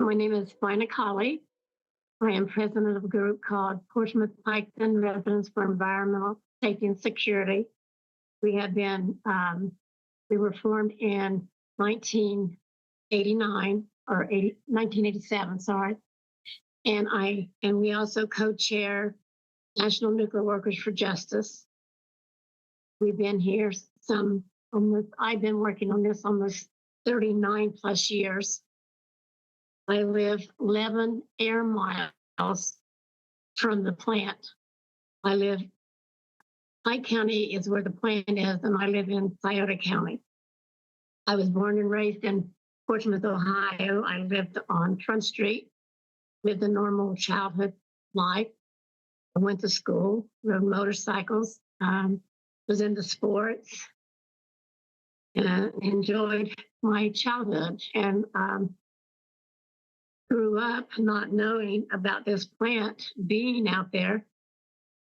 My name is Vina Colley. I am president of a group called Portsmouth Piketon Residents for Environmental Safety and Security. We have been, we were formed in 1989 or 1987, sorry. And we also co-chair National Nuclear Workers for Justice. We've been here I've been working on this almost 39 plus years. I live 11 air miles from the plant. Pike County is where the plant is, and I live in Scioto County. I was born and raised in Portsmouth, Ohio. I lived on Front Street, lived a normal childhood life. I went to school, rode motorcycles, was into sports, and enjoyed my childhood. And grew up not knowing about this plant being out there.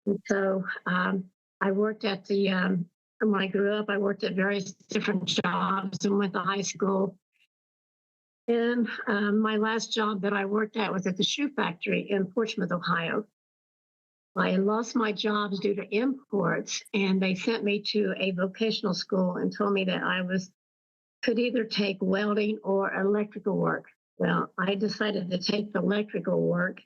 And so I worked at when I grew up, I worked at various different jobs and went to high school. And my last job that I worked at was at the shoe factory in Portsmouth, Ohio. I lost my jobs due to imports, and they sent me to a vocational school and told me that I could either take welding or electrical work. Well, I decided to take the electrical work,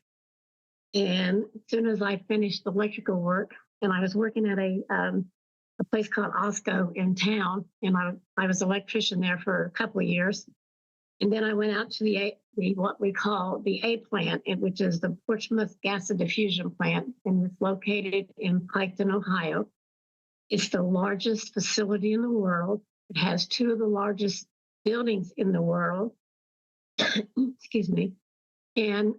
and as soon as I finished the electrical work, and I was working at a place called Osco in town, and I was an electrician there for a couple of years, and then I went out to what we call the A plant, which is the Portsmouth Gaseous Diffusion plant, and it's located in Piketon, Ohio. It's the largest facility in the world. It has two of the largest buildings in the world. Excuse me. And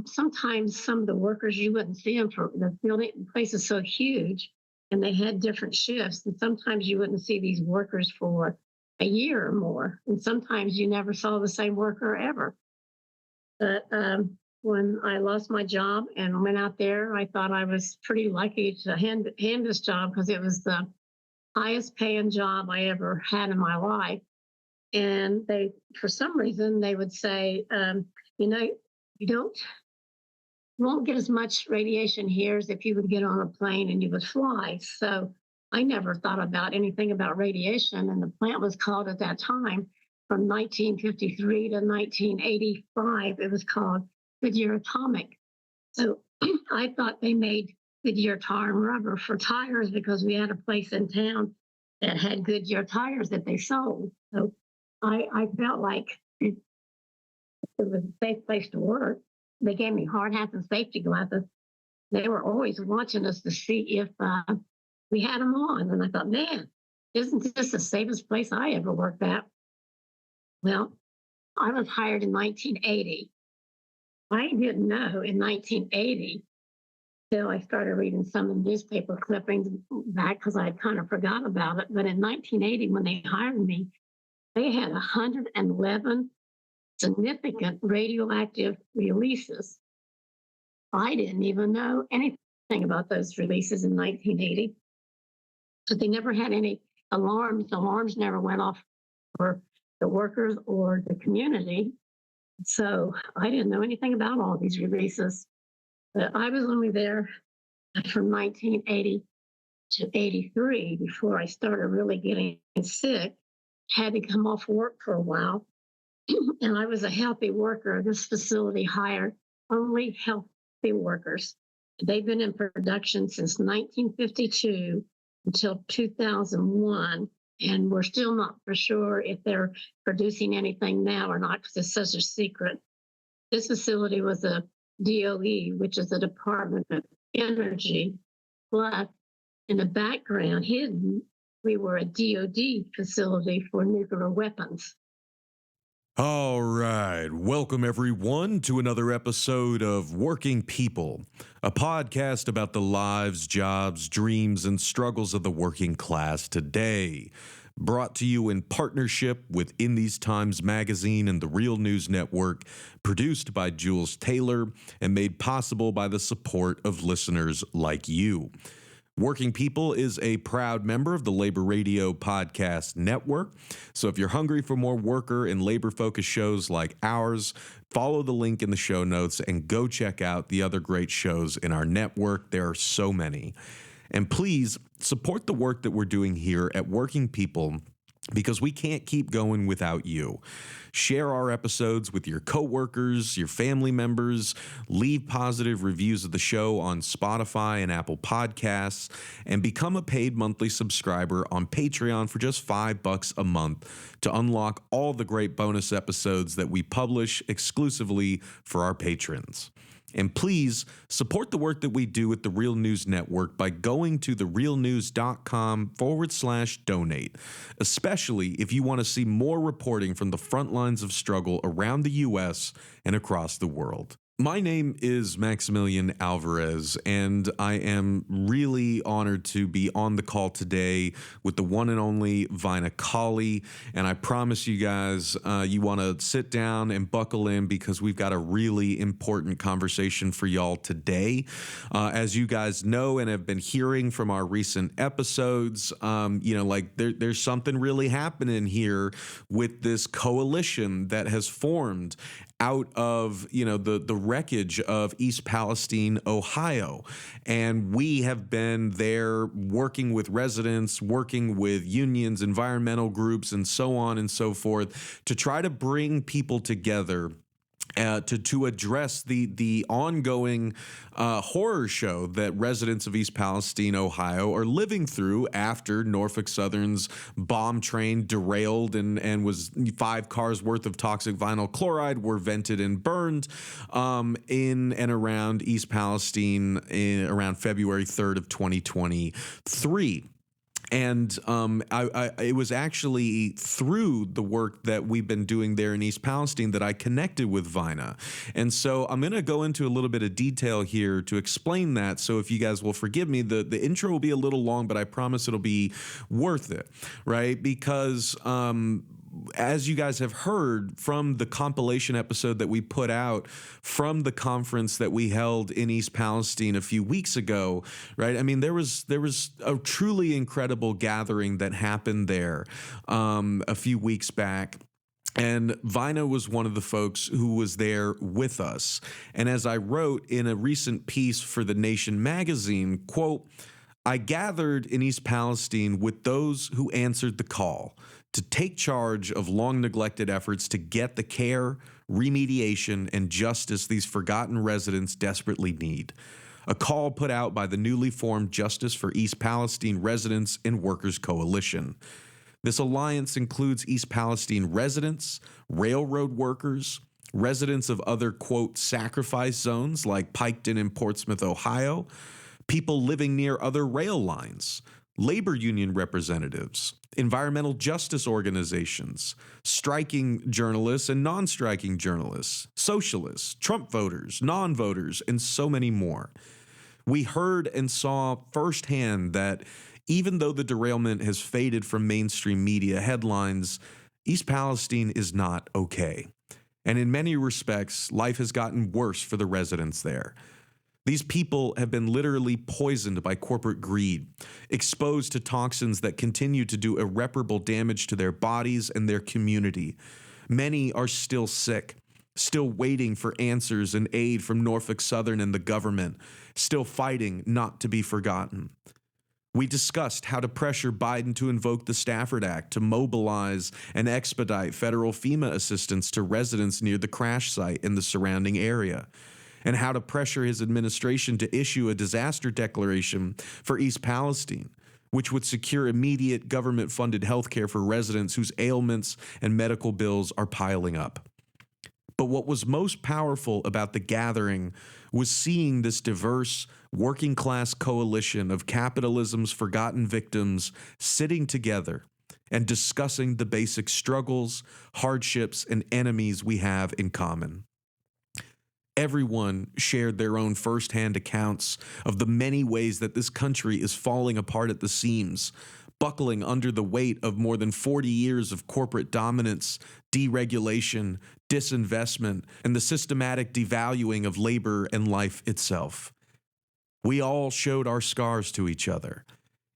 sometimes some of the workers, you wouldn't see them for the building. The place is so huge, and they had different shifts. And sometimes you wouldn't see these workers for a year or more. And sometimes you never saw the same worker ever. But when I lost my job and went out there, I thought I was pretty lucky to hand this job because it was the highest paying job I ever had in my life. And for some reason, they would say, you won't get as much radiation here as if you would get on a plane and you would fly. So I never thought about anything about radiation. And the plant was called at that time, from 1953 to 1985, it was called Goodyear Atomic. So I thought they made Goodyear tar and rubber for tires because we had a place in town that had Goodyear tires that they sold. So I felt like it was a safe place to work. They gave me hard hats and safety glasses. They were always watching us to see if we had them on. And I thought, man, isn't this the safest place I ever worked at? Well, I was hired in 1980. I didn't know in 1980 till I started reading some of the newspaper clippings back because I had kind of forgot about it. But in 1980, when they hired me, they had 111 significant radioactive releases. I didn't even know anything about those releases in 1980. But they never had any alarms. The alarms never went off for the workers or the community. So I didn't know anything about all these releases. But I was only there from 1980 to 83 before I started really getting sick. Had to come off work for a while. And I was a healthy worker. This facility hired only healthy workers. They've been in production since 1952 until 2001. And we're still not for sure if they're producing anything now or not because it's such a secret. This facility was a DOE, which is the Department of Energy. But in the background, hidden, we were a DOD facility for nuclear weapons. All right. Welcome, everyone, to another episode of Working People, a podcast about the lives, jobs, dreams, and struggles of the working class today. Brought to you in partnership with In These Times magazine and the Real News Network, produced by Jules Taylor, and made possible by the support of listeners like you. Working People is a proud member of the Labor Radio Podcast Network. So if you're hungry for more worker and labor-focused shows like ours, follow the link in the show notes and go check out the other great shows in our network. There are so many. And please support the work that we're doing here at Working People, because we can't keep going without you. Share our episodes with your coworkers, your family members, leave positive reviews of the show on Spotify and Apple Podcasts, and become a paid monthly subscriber on Patreon for just $5 a month to unlock all the great bonus episodes that we publish exclusively for our patrons. And please support the work that we do at the Real News Network by going to therealnews.com/donate, especially if you want to see more reporting from the front lines of struggle around the U.S. and across the world. My name is Maximillian Alvarez, and I am really honored to be on the call today with the one and only Vina Colley. And I promise you guys, you want to sit down and buckle in, because we've got a really important conversation for y'all today. As you guys know and have been hearing from our recent episodes, there's something really happening here with this coalition that has formed out of, the wreckage of East Palestine, Ohio. And we have been there working with residents, working with unions, environmental groups, and so on and so forth to try to bring people together to address the ongoing horror show that residents of East Palestine, Ohio are living through after Norfolk Southern's bomb train derailed and was 5 cars worth of toxic vinyl chloride were vented and burned in and around East Palestine around February 3rd of 2023. And it was actually through the work that we've been doing there in East Palestine that I connected with Vina. And so I'm going to go into a little bit of detail here to explain that. So if you guys will forgive me, the intro will be a little long, but I promise it'll be worth it, right? Because as you guys have heard from the compilation episode that we put out from the conference that we held in East Palestine a few weeks ago, right? I mean, there was a truly incredible gathering that happened there a few weeks back. And Vina was one of the folks who was there with us. And as I wrote in a recent piece for The Nation magazine, quote, "I gathered in East Palestine with those who answered the call to take charge of long-neglected efforts to get the care, remediation, and justice these forgotten residents desperately need. A call put out by the newly formed Justice for East Palestine Residents and Workers Coalition. This alliance includes East Palestine residents, railroad workers, residents of other, quote, sacrifice zones like Piketon and Portsmouth, Ohio, people living near other rail lines, labor union representatives, environmental justice organizations, striking journalists and non-striking journalists, socialists, Trump voters, non-voters, and so many more. We heard and saw firsthand that even though the derailment has faded from mainstream media headlines, East Palestine is not okay. And in many respects, life has gotten worse for the residents there. These people have been literally poisoned by corporate greed, exposed to toxins that continue to do irreparable damage to their bodies and their community. Many are still sick, still waiting for answers and aid from Norfolk Southern and the government, still fighting not to be forgotten. We discussed how to pressure Biden to invoke the Stafford Act to mobilize and expedite federal FEMA assistance to residents near the crash site in the surrounding area, and how to pressure his administration to issue a disaster declaration for East Palestine, which would secure immediate government-funded health care for residents whose ailments and medical bills are piling up. But what was most powerful about the gathering was seeing this diverse, working-class coalition of capitalism's forgotten victims sitting together and discussing the basic struggles, hardships, and enemies we have in common. Everyone shared their own firsthand accounts of the many ways that this country is falling apart at the seams, buckling under the weight of more than 40 years of corporate dominance, deregulation, disinvestment, and the systematic devaluing of labor and life itself. We all showed our scars to each other,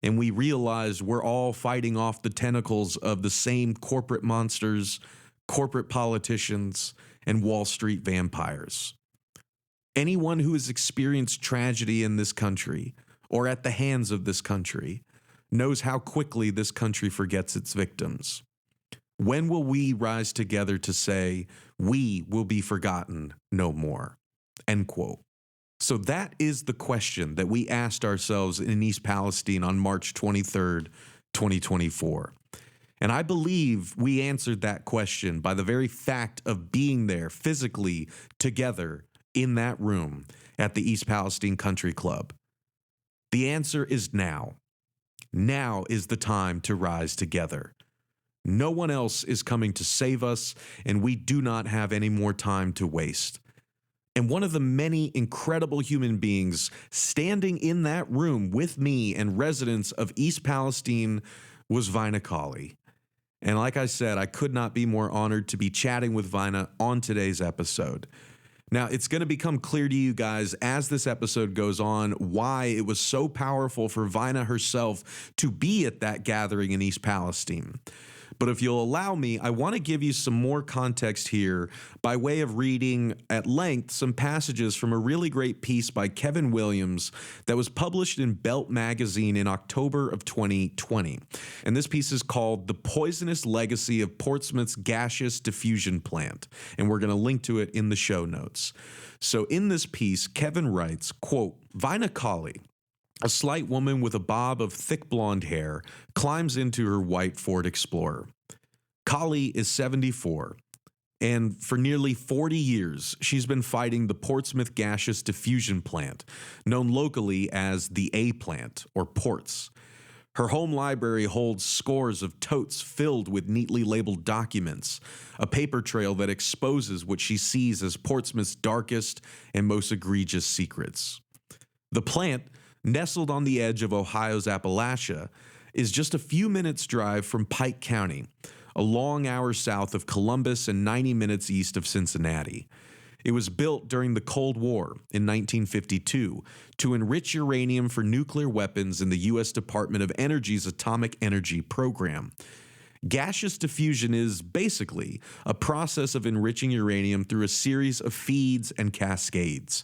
and we realized we're all fighting off the tentacles of the same corporate monsters, corporate politicians, and Wall Street vampires. Anyone who has experienced tragedy in this country or at the hands of this country knows how quickly this country forgets its victims. When will we rise together to say, we will be forgotten no more? End quote. So that is the question that we asked ourselves in East Palestine on March 23rd, 2024. And I believe we answered that question by the very fact of being there physically together in that room at the East Palestine Country Club. The answer is now. Now is the time to rise together. No one else is coming to save us, and we do not have any more time to waste. And one of the many incredible human beings standing in that room with me and residents of East Palestine was Vina Colley. And like I said, I could not be more honored to be chatting with Vina on today's episode. Now, it's going to become clear to you guys as this episode goes on why it was so powerful for Vina herself to be at that gathering in East Palestine. But if you'll allow me, I want to give you some more context here by way of reading at length some passages from a really great piece by Kevin Williams that was published in Belt magazine in October of 2020. And this piece is called The Poisonous Legacy of Portsmouth's Gaseous Diffusion Plant. And we're going to link to it in the show notes. So in this piece, Kevin writes, quote, Vina Colley, a slight woman with a bob of thick blonde hair, climbs into her white Ford Explorer. Colley is 74, and for nearly 40 years, she's been fighting the Portsmouth Gaseous Diffusion Plant, known locally as the A Plant, or Ports. Her home library holds scores of totes filled with neatly labeled documents, a paper trail that exposes what she sees as Portsmouth's darkest and most egregious secrets. The plant, nestled on the edge of Ohio's Appalachia, is just a few minutes' drive from Pike County, a long hour south of Columbus and 90 minutes east of Cincinnati. It was built during the Cold War in 1952 to enrich uranium for nuclear weapons in the U.S. Department of Energy's atomic energy program. Gaseous diffusion is basically a process of enriching uranium through a series of feeds and cascades.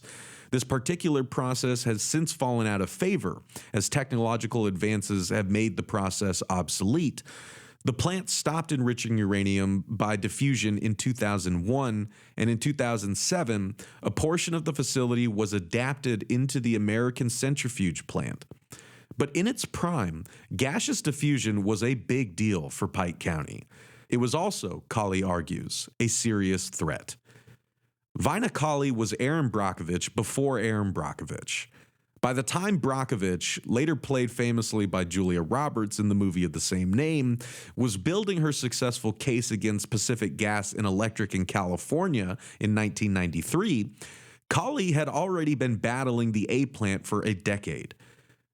This particular process has since fallen out of favor as technological advances have made the process obsolete. The plant stopped enriching uranium by diffusion in 2001, and in 2007, a portion of the facility was adapted into the American centrifuge plant. But in its prime, gaseous diffusion was a big deal for Pike County. It was also, Colley argues, a serious threat. Vina Colley was Erin Brockovich before Erin Brockovich. By the time Brockovich, later played famously by Julia Roberts in the movie of the same name, was building her successful case against Pacific Gas and Electric in California in 1993, Colley had already been battling the A plant for a decade.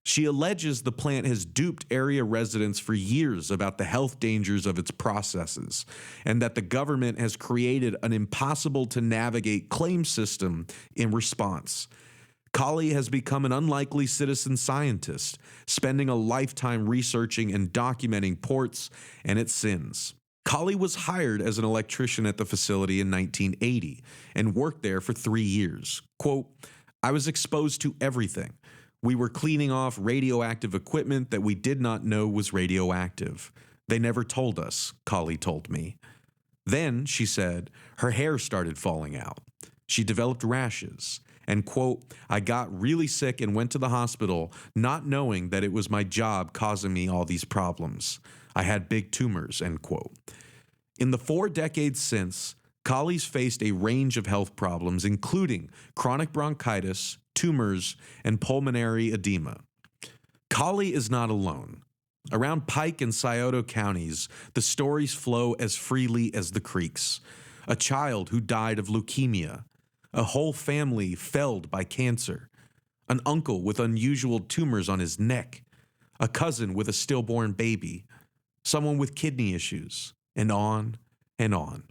She alleges the plant has duped area residents for years about the health dangers of its processes, and that the government has created an impossible-to-navigate claim system in response. Colley has become an unlikely citizen scientist, spending a lifetime researching and documenting ports and its sins. Colley was hired as an electrician at the facility in 1980 and worked there for 3 years. Quote, I was exposed to everything. We were cleaning off radioactive equipment that we did not know was radioactive. They never told us, Colley told me. Then, she said, her hair started falling out. She developed rashes. And, quote, I got really sick and went to the hospital, not knowing that it was my job causing me all these problems. I had big tumors, end quote. In the 4 decades since, Colley's faced a range of health problems, including chronic bronchitis, tumors, and pulmonary edema. Colley is not alone. Around Pike and Scioto counties, the stories flow as freely as the creeks. A child who died of leukemia, a whole family felled by cancer, an uncle with unusual tumors on his neck, a cousin with a stillborn baby, someone with kidney issues, and on and on.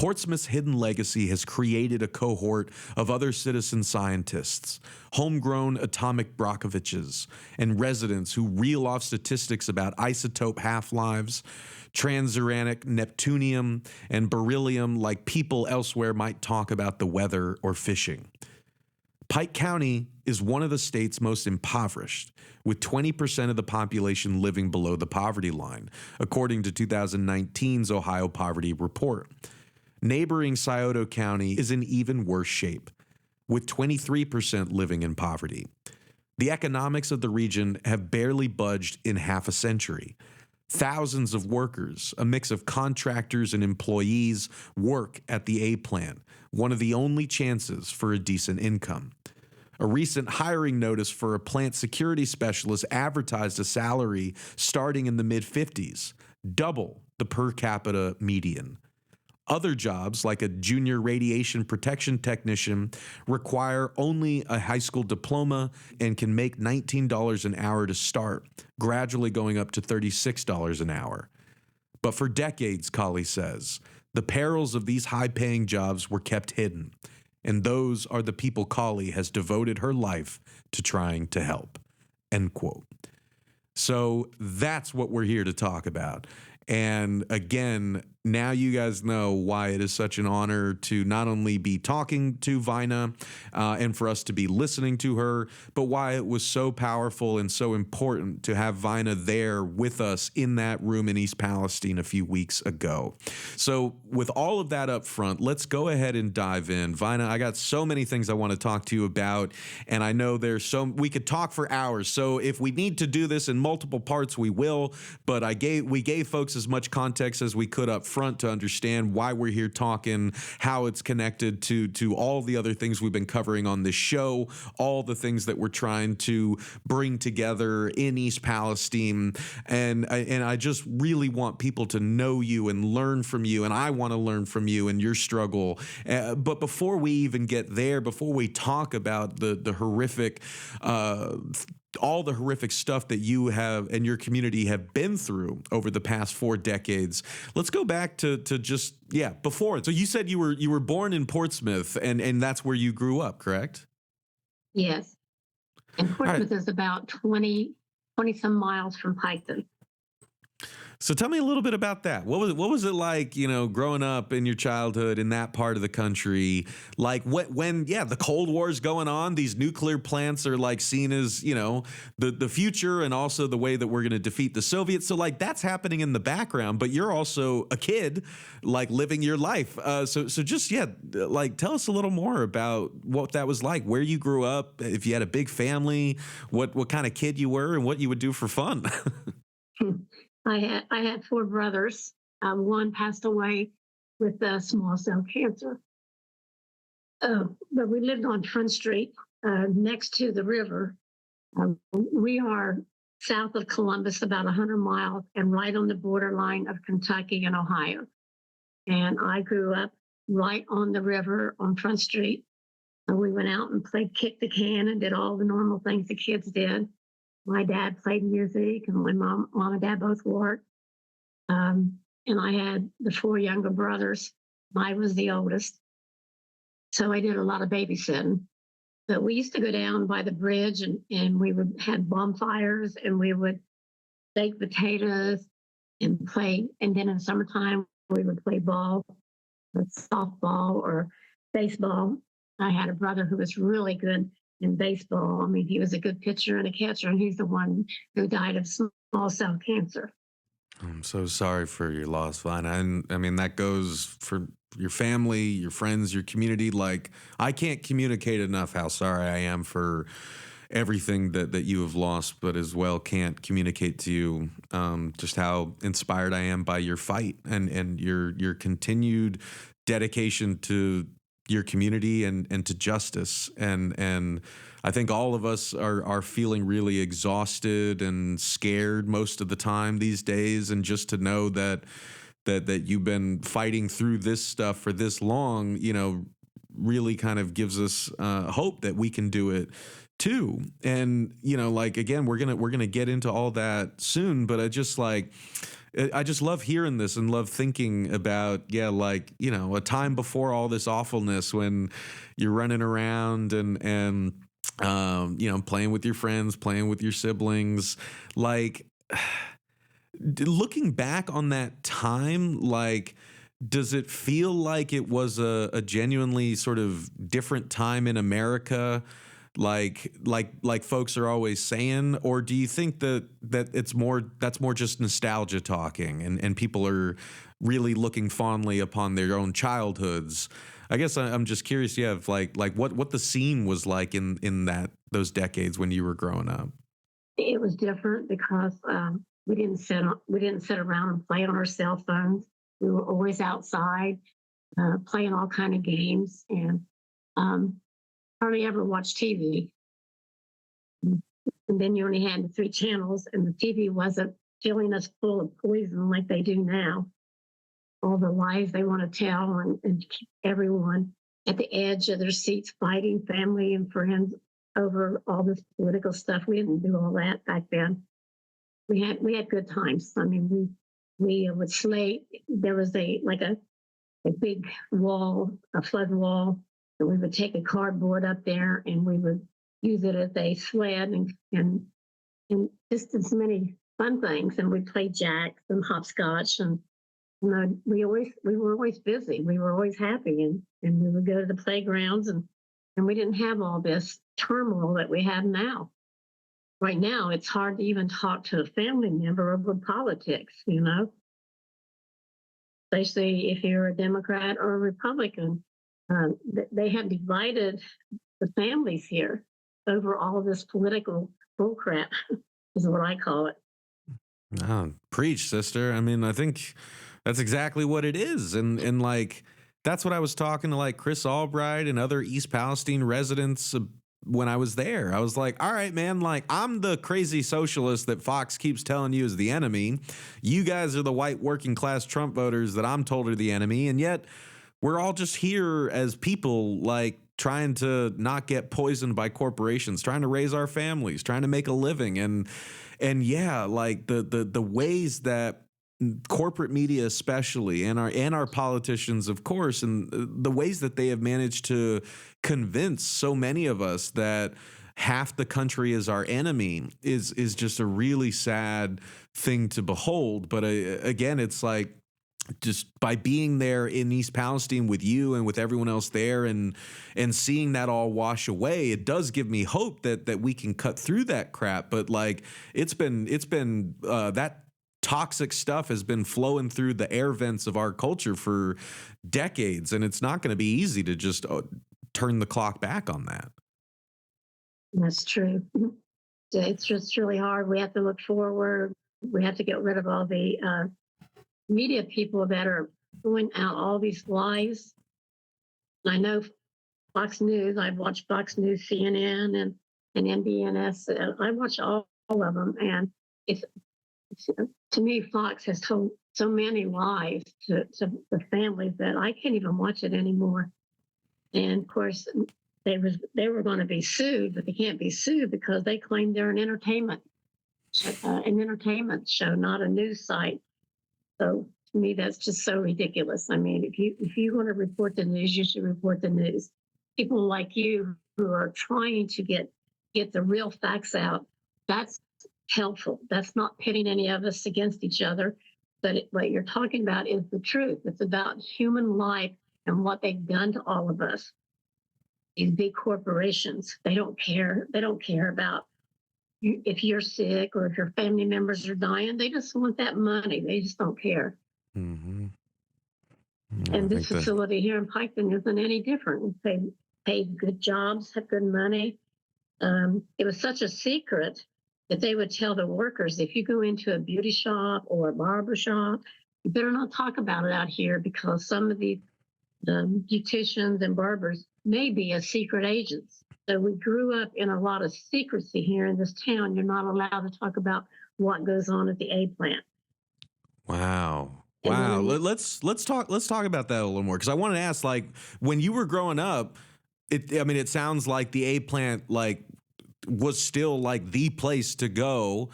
Portsmouth's hidden legacy has created a cohort of other citizen scientists, homegrown atomic Brockoviches, and residents who reel off statistics about isotope half-lives, transuranic neptunium, and beryllium like people elsewhere might talk about the weather or fishing. Pike County is one of the state's most impoverished, with 20% of the population living below the poverty line, according to 2019's Ohio Poverty Report. Neighboring Scioto County is in even worse shape, with 23% living in poverty. The economics of the region have barely budged in half a century. Thousands of workers, a mix of contractors and employees, work at the A plant, one of the only chances for a decent income. A recent hiring notice for a plant security specialist advertised a salary starting in the mid-50s, double the per capita median. Other jobs, like a junior radiation protection technician, require only a high school diploma and can make $19 an hour to start, gradually going up to $36 an hour. But for decades, Colley says, the perils of these high-paying jobs were kept hidden, and those are the people Colley has devoted her life to trying to help. End quote. So that's what we're here to talk about. And again, now you guys know why it is such an honor to not only be talking to Vina and for us to be listening to her, but why it was so powerful and so important to have Vina there with us in that room in East Palestine a few weeks ago. So with all of that up front, let's go ahead and dive in. Vina, I got so many things I want to talk to you about, and I know we could talk for hours. So if we need to do this in multiple parts, we will, but we gave folks as much context as we could up front to understand why we're here talking, how it's connected to all the other things we've been covering on this show, all the things that we're trying to bring together in East Palestine. And I just really want people to know you and learn from you, and I want to learn from you and your struggle. But before we even get there, before we talk about the horrific all the horrific stuff that you have and your community have been through over the past 4 decades, let's go back to just, before. So you said you were born in Portsmouth, and that's where you grew up, correct? Yes. And Portsmouth is about 20 some miles from Piketon. So tell me a little bit about that. What was it like, growing up in your childhood in that part of the country? Like when the Cold War's going on, these nuclear plants are like seen as, the future and also the way that we're going to defeat the Soviets. So like that's happening in the background, but you're also a kid like living your life. So just, like tell us a little more about what that was like, where you grew up, if you had a big family, what kind of kid you were and what you would do for fun. I had 4 brothers. One passed away with small cell cancer. But we lived on Front Street next to the river. We are south of Columbus, about 100 miles, and right on the borderline of Kentucky and Ohio. And I grew up right on the river on Front Street. We went out and played kick the can and did all the normal things the kids did. My dad played music, and my mom and dad both worked. And I had the 4 younger brothers. I was the oldest. So I did a lot of babysitting. But we used to go down by the bridge, and we would have bonfires, and we would bake potatoes and play. And then in the summertime, we would play ball, softball or baseball. I had a brother who was really good in baseball. I mean, he was a good pitcher and a catcher, and he's the one who died of small cell cancer. I'm so sorry for your loss, Vina. And I mean, that goes for your family, your friends, your community. Like, I can't communicate enough how sorry I am for everything that you have lost, but as well can't communicate to you just how inspired I am by your fight and your continued dedication to your community and to justice. And I think all of us are feeling really exhausted and scared most of the time these days. And just to know that you've been fighting through this stuff for this long, really kind of gives us hope that we can do it too. And, like, again, we're going to get into all that soon, but I just like, I just love hearing this and love thinking about, yeah, like, you know, a time before all this awfulness when you're running around and you know, playing with your friends, playing with your siblings. Like, looking back on that time, like, does it feel like it was a genuinely sort of different time in America, like folks are always saying, or do you think that it's more that's more just nostalgia talking, and people are really looking fondly upon their own childhoods? I guess I'm just curious, yeah, if like what the scene was like in those decades when you were growing up. It was different because we didn't sit around and play on our cell phones. We were always outside, playing all kind of games, and um, hardly ever watched TV. And then you only had the three channels, and the TV wasn't filling us full of poison like they do now. All the lies they want to tell, and keep everyone at the edge of their seats fighting, family and friends, over all this political stuff. We didn't do all that back then. We had good times. I mean, we would slate. There was a big wall, a flood wall, and we would take a cardboard up there and we would use it as a sled, and just as many fun things. And we played jacks and hopscotch, and you know, we were always busy. We were always happy, and we would go to the playgrounds, and we didn't have all this turmoil that we have now. Right now, it's hard to even talk to a family member over politics, you know, especially if you're a Democrat or a Republican. They have divided the families here over all of this political bullcrap, is what I call it. Oh, preach, sister. I mean, I think that's exactly what it is. And like, that's what I was talking to like Chris Albright and other East Palestine residents when I was there. I was like, all right, man, like, I'm the crazy socialist that Fox keeps telling you is the enemy. You guys are the white working class Trump voters that I'm told are the enemy. And yet we're all just here as people, like, trying to not get poisoned by corporations, trying to raise our families, trying to make a living. And yeah, like the ways that corporate media especially, and our politicians, of course, and the ways that they have managed to convince so many of us that half the country is our enemy is just a really sad thing to behold. But again, it's like, just by being there in East Palestine with you and with everyone else there, and seeing that all wash away, it does give me hope that we can cut through that crap. But like, it's been that toxic stuff has been flowing through the air vents of our culture for decades, and it's not going to be easy to just turn the clock back on that. That's true. It's just really hard. We have to look forward. We have to get rid of all the media people that are throwing out all these lies. I know Fox News. I've watched Fox News, CNN, and NBNS. I watch all of them, and it's to me, Fox has told so many lies to the families that I can't even watch it anymore. And of course, they were going to be sued, but they can't be sued because they claim they're an entertainment show, not a news site. So to me, that's just so ridiculous. I mean, if you want to report the news, you should report the news. People like you who are trying to get the real facts out, that's helpful. That's not pitting any of us against each other. But what you're talking about is the truth. It's about human life and what they've done to all of us. These big corporations, they don't care. They don't care about if you're sick or if your family members are dying. They just want that money. They just don't care. Mm-hmm. And this facility here in Piketon isn't any different. They pay good jobs, have good money. It was such a secret that they would tell the workers, if you go into a beauty shop or a barber shop, you better not talk about it out here because some of these beauticians and barbers may be a secret agents. So we grew up in a lot of secrecy here in this town. You're not allowed to talk about what goes on at the A plant. Wow. Wow. Let's talk about that a little more, because I wanted to ask, like, when you were growing up, it sounds like the A plant like was still like the place to go,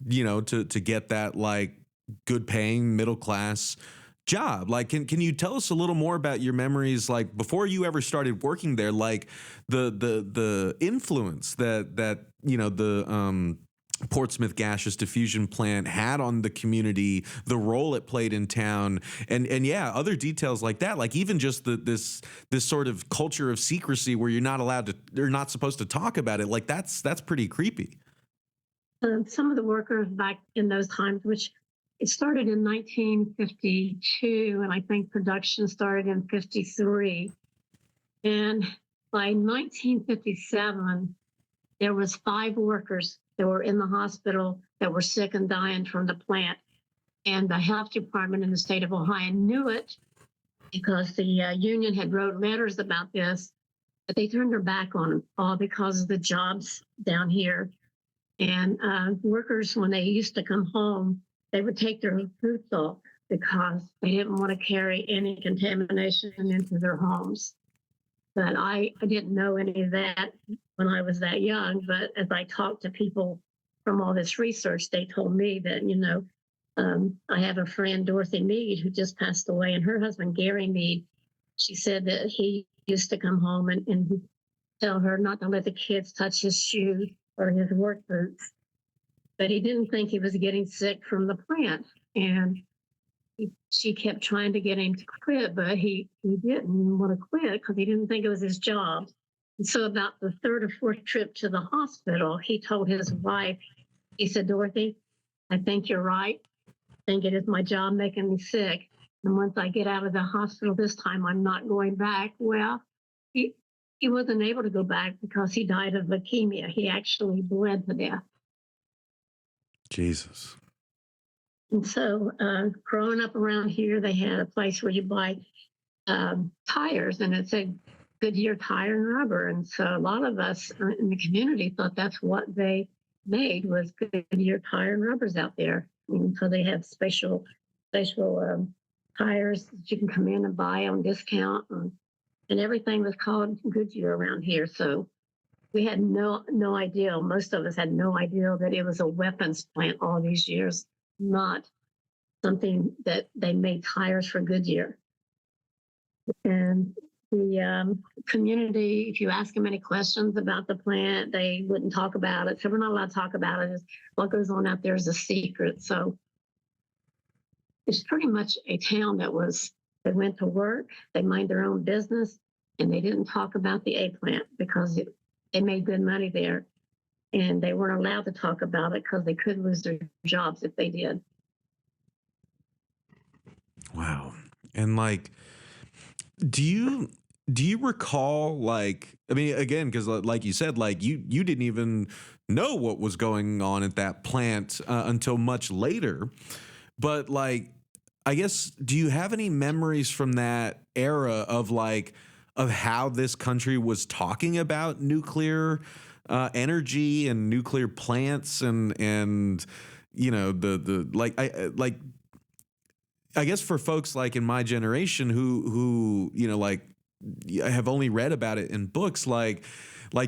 you know, to get that like good paying middle class job. Like, can you tell us a little more about your memories, like before you ever started working there, like the influence that the Portsmouth Gaseous Diffusion plant had on the community, the role it played in town, and yeah, other details like that, like even just this sort of culture of secrecy where you're not supposed to talk about it, like that's pretty creepy. Some of the workers back in those times, which it started in 1952, and I think production started in 53. And by 1957, there was 5 workers that were in the hospital that were sick and dying from the plant. And the health department in the state of Ohio knew it because the union had wrote letters about this, but they turned their back on them, all because of the jobs down here. And workers, when they used to come home, they would take their boots off because they didn't want to carry any contamination into their homes. But I didn't know any of that when I was that young. But as I talked to people from all this research, they told me that, I have a friend, Dorothy Mead, who just passed away, and her husband, Gary Mead, she said that he used to come home and tell her not to let the kids touch his shoes or his work boots. But he didn't think he was getting sick from the plant. And she kept trying to get him to quit, but he didn't want to quit because he didn't think it was his job. And so about the 3rd or 4th trip to the hospital, he told his wife, he said, "Dorothy, I think you're right. I think it is my job making me sick. And once I get out of the hospital this time, I'm not going back." Well, he wasn't able to go back because he died of leukemia. He actually bled to death. Jesus. And so growing up around here, they had a place where you buy tires, and it said Goodyear Tire and Rubber. And so a lot of us in the community thought that's what they made, was Goodyear Tire and Rubbers out there. And so they have special tires that you can come in and buy on discount. And everything was called Goodyear around here. So we had no idea. Most of us had no idea that it was a weapons plant all these years, not something that they made tires for Goodyear. And the community, if you ask them any questions about the plant, they wouldn't talk about it. So we're not allowed to talk about it. What goes on out there is a secret. So it's pretty much a town they went to work, they mind their own business, and they didn't talk about the A plant because they made good money there. And they weren't allowed to talk about it because they could lose their jobs if they did. Wow. And like, do you recall, like, I mean, again, because like you said, like you didn't even know what was going on at that plant until much later. But like, I guess, do you have any memories from that era of how this country was talking about nuclear energy and nuclear plants and I guess for folks like in my generation who have only read about it in books, like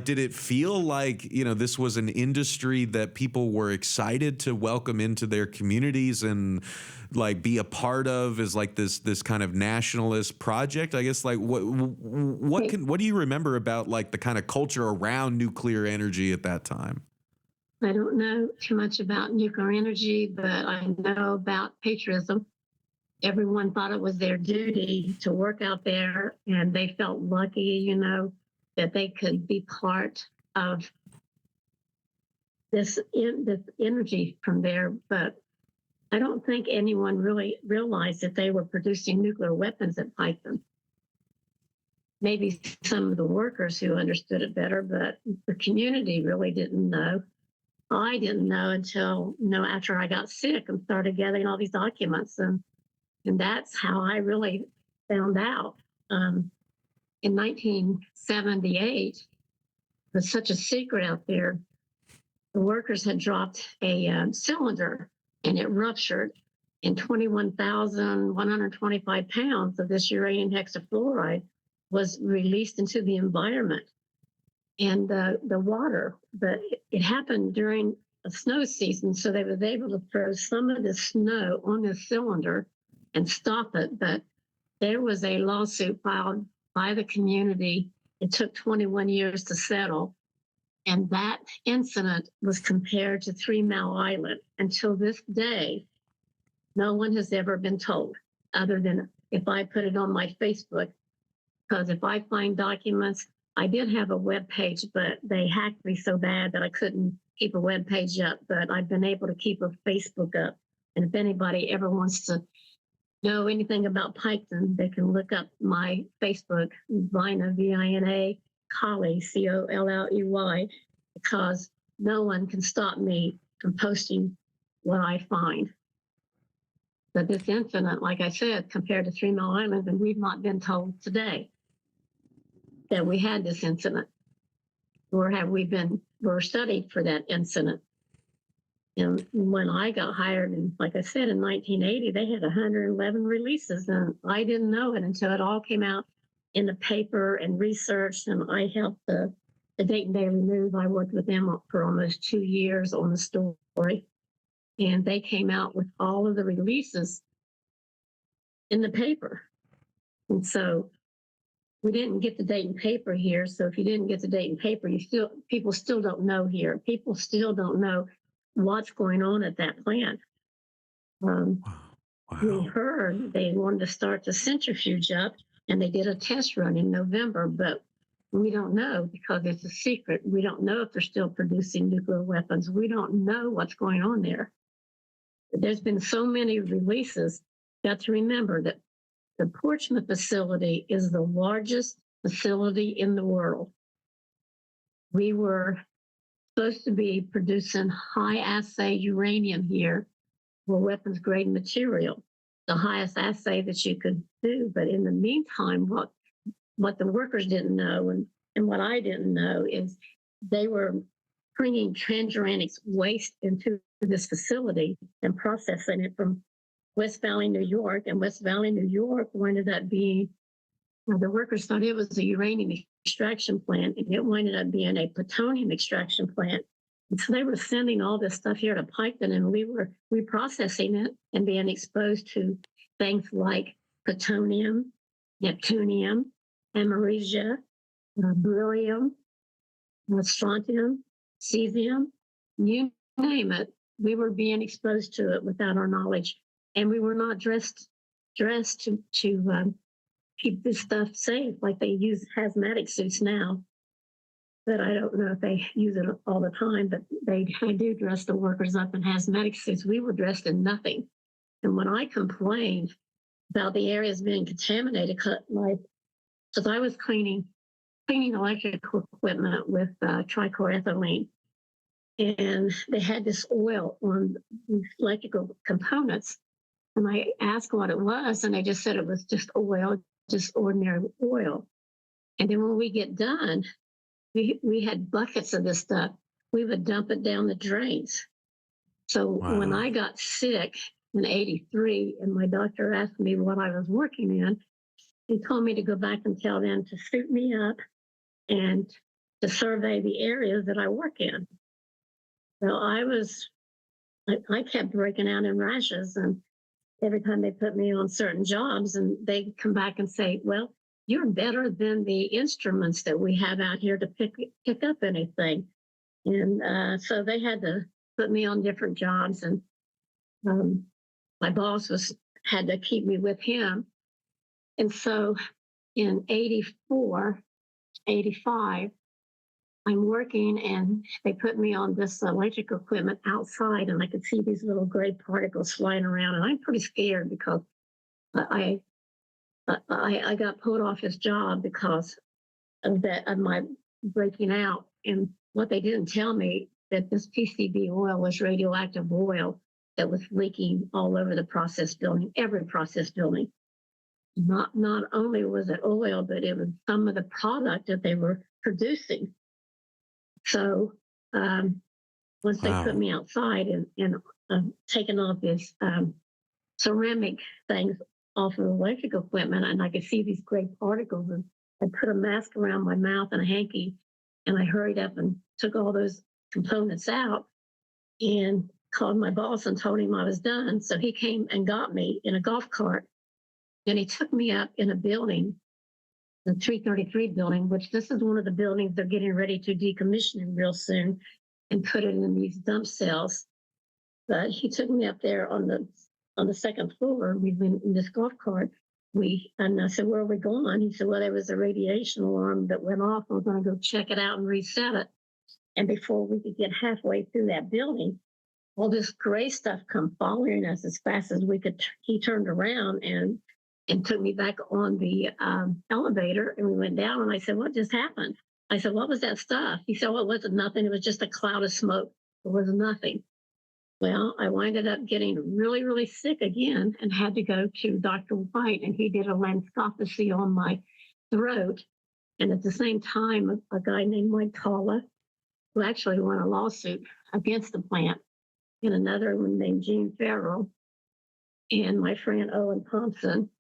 did it feel like this was an industry that people were excited to welcome into their communities and like be a part of, as like this kind of nationalist project? I guess, like what do you remember about like the kind of culture around nuclear energy at that time? I don't know too much about nuclear energy, but I know about patriotism. Everyone thought it was their duty to work out there, and they felt lucky, that they could be part of this energy from there. But I don't think anyone really realized that they were producing nuclear weapons at Piketon. Maybe some of the workers who understood it better, but the community really didn't know. I didn't know until, after I got sick and started gathering all these documents. And that's how I really found out. In 1978, it was such a secret out there. The workers had dropped a cylinder and it ruptured, and 21,125 pounds of this uranium hexafluoride was released into the environment and the water. But it happened during a snow season, so they were able to throw some of the snow on this cylinder and stop it. But there was a lawsuit filed by the community. It took 21 years to settle. And that incident was compared to 3 Mile Island. Until this day, no one has ever been told, other than if I put it on my Facebook. Because if I find documents, I did have a web page, but they hacked me so bad that I couldn't keep a web page up. But I've been able to keep a Facebook up. And if anybody ever wants to know anything about Piketon, they can look up my Facebook, Vina, Vina Colley, Colley, because no one can stop me from posting what I find. But this incident, like I said, compared to 3 Mile Island, and we've not been told today that we had this incident, nor have we been, we're studied for that incident. And when I got hired, and like I said, in 1980, they had 111 releases, and I didn't know it until it all came out in the paper and researched, and I helped the Dayton Daily News. I worked with them for almost 2 years on the story, and they came out with all of the releases in the paper. And so we didn't get the Dayton paper here. So if you didn't get the Dayton paper, people still don't know here. People still don't know what's going on at that plant. Wow. We heard they wanted to start the centrifuge up, and they did a test run in November, but we don't know because it's a secret. We don't know if they're still producing nuclear weapons. We don't know what's going on there. There's been so many releases. Got to remember that the Portsmouth facility is the largest facility in the world. We were supposed to be producing high assay uranium here for weapons grade material, the highest assay that you could do. But in the meantime, what the workers didn't know and what I didn't know is they were bringing transuranic waste into this facility and processing it from West Valley, New York. And West Valley, New York ended up being, the workers thought it was a uranium extraction plant, and it ended up being a plutonium extraction plant. And so they were sending all this stuff here to Piketon, and we were reprocessing it and being exposed to things like plutonium, neptunium, americia, beryllium, strontium, cesium, you name it. We were being exposed to it without our knowledge, and we were not dressed to keep this stuff safe like they use hazmatic suits now. But I don't know if they use it all the time, but they do dress the workers up in hazmatic suits. We were dressed in nothing. And when I complained about the areas being contaminated, because I was cleaning electrical equipment with trichloroethylene, and they had this oil on these electrical components. And I asked what it was, and they just said it was just oil, just ordinary oil. And then when we get done, we had buckets of this stuff. We would dump it down the drains. So when I got sick in '83, and my doctor asked me what I was working in, he told me to go back and tell them to suit me up and to survey the areas that I work in. So I kept breaking out in rashes, and every time they put me on certain jobs, and they come back and say, well, you're better than the instruments that we have out here to pick up anything. And so they had to put me on different jobs, and my boss had to keep me with him. And so in '84, '85, I'm working, and they put me on this electrical equipment outside, and I could see these little gray particles flying around, and I'm pretty scared because I got pulled off this job because of my breaking out. And what they didn't tell me, that this PCB oil was radioactive oil that was leaking all over the process building, every process building. Not only was it oil, but it was some of the product that they were producing. So once they put me outside and taken off this ceramic things off of electrical equipment, and I could see these gray particles, and I put a mask around my mouth and a hanky, and I hurried up and took all those components out. and called my boss and told him I was done. So he came and got me in a golf cart. And he took me up in a building, the 333 building, which this is one of the buildings they're getting ready to decommission real soon and put it in these dump cells. But he took me up there on the second floor. We've been in this golf cart. And I said, "Where are we going?" He said, "Well, there was a radiation alarm that went off. We're going to go check it out and reset it." And before we could get halfway through that building, all this gray stuff come following us as fast as we could. He turned around and took me back on the elevator, and we went down. And I said, "What just happened?" I said, "What was that stuff?" He said, "Well, it wasn't nothing. It was just a cloud of smoke. It was nothing." Well, I winded up getting really, really sick again and had to go to Dr. White, and he did a laryngoscopy on my throat. And at the same time, a guy named Mike Talla, who actually won a lawsuit against the plant, and another one named Gene Farrell, and my friend Owen Thompson.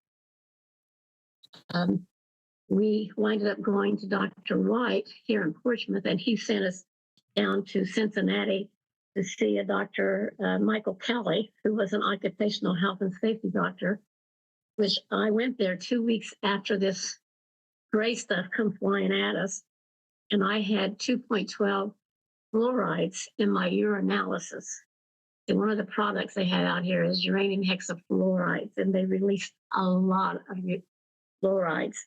We winded up going to Dr. White here in Portsmouth, and he sent us down to Cincinnati to see a Dr. Michael Kelly, who was an occupational health and safety doctor, which I went there 2 weeks after this gray stuff come flying at us. And I had 2.12 fluorides in my urinalysis. And one of the products they have out here is uranium hexafluorides, and they released a lot of fluorides.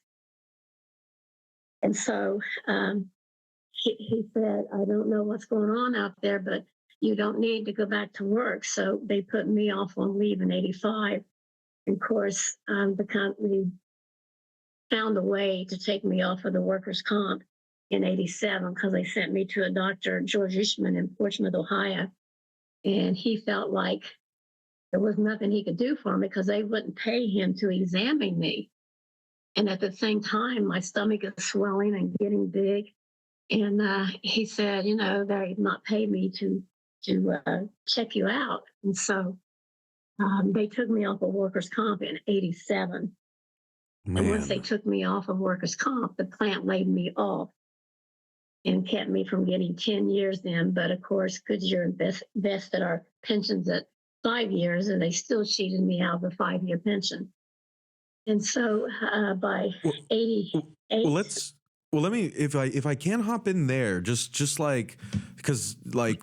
And so he said, "I don't know what's going on out there, but you don't need to go back to work." So they put me off on leave in 85. And of course, the company found a way to take me off of the workers' comp in 87 because they sent me to a doctor, George Ishman in Portsmouth, Ohio. And he felt like there was nothing he could do for me because they wouldn't pay him to examine me. And at the same time, my stomach is swelling and getting big. And he said, "They've not paid me to check you out." And so they took me off of workers' comp in 87. And once they took me off of workers' comp, the plant laid me off and kept me from getting 10 years in. But of course, Goodyear invested our pensions at 5 years, and they still cheated me out of a 5-year pension. And so by 88, let me, if I can hop in there, just like, because like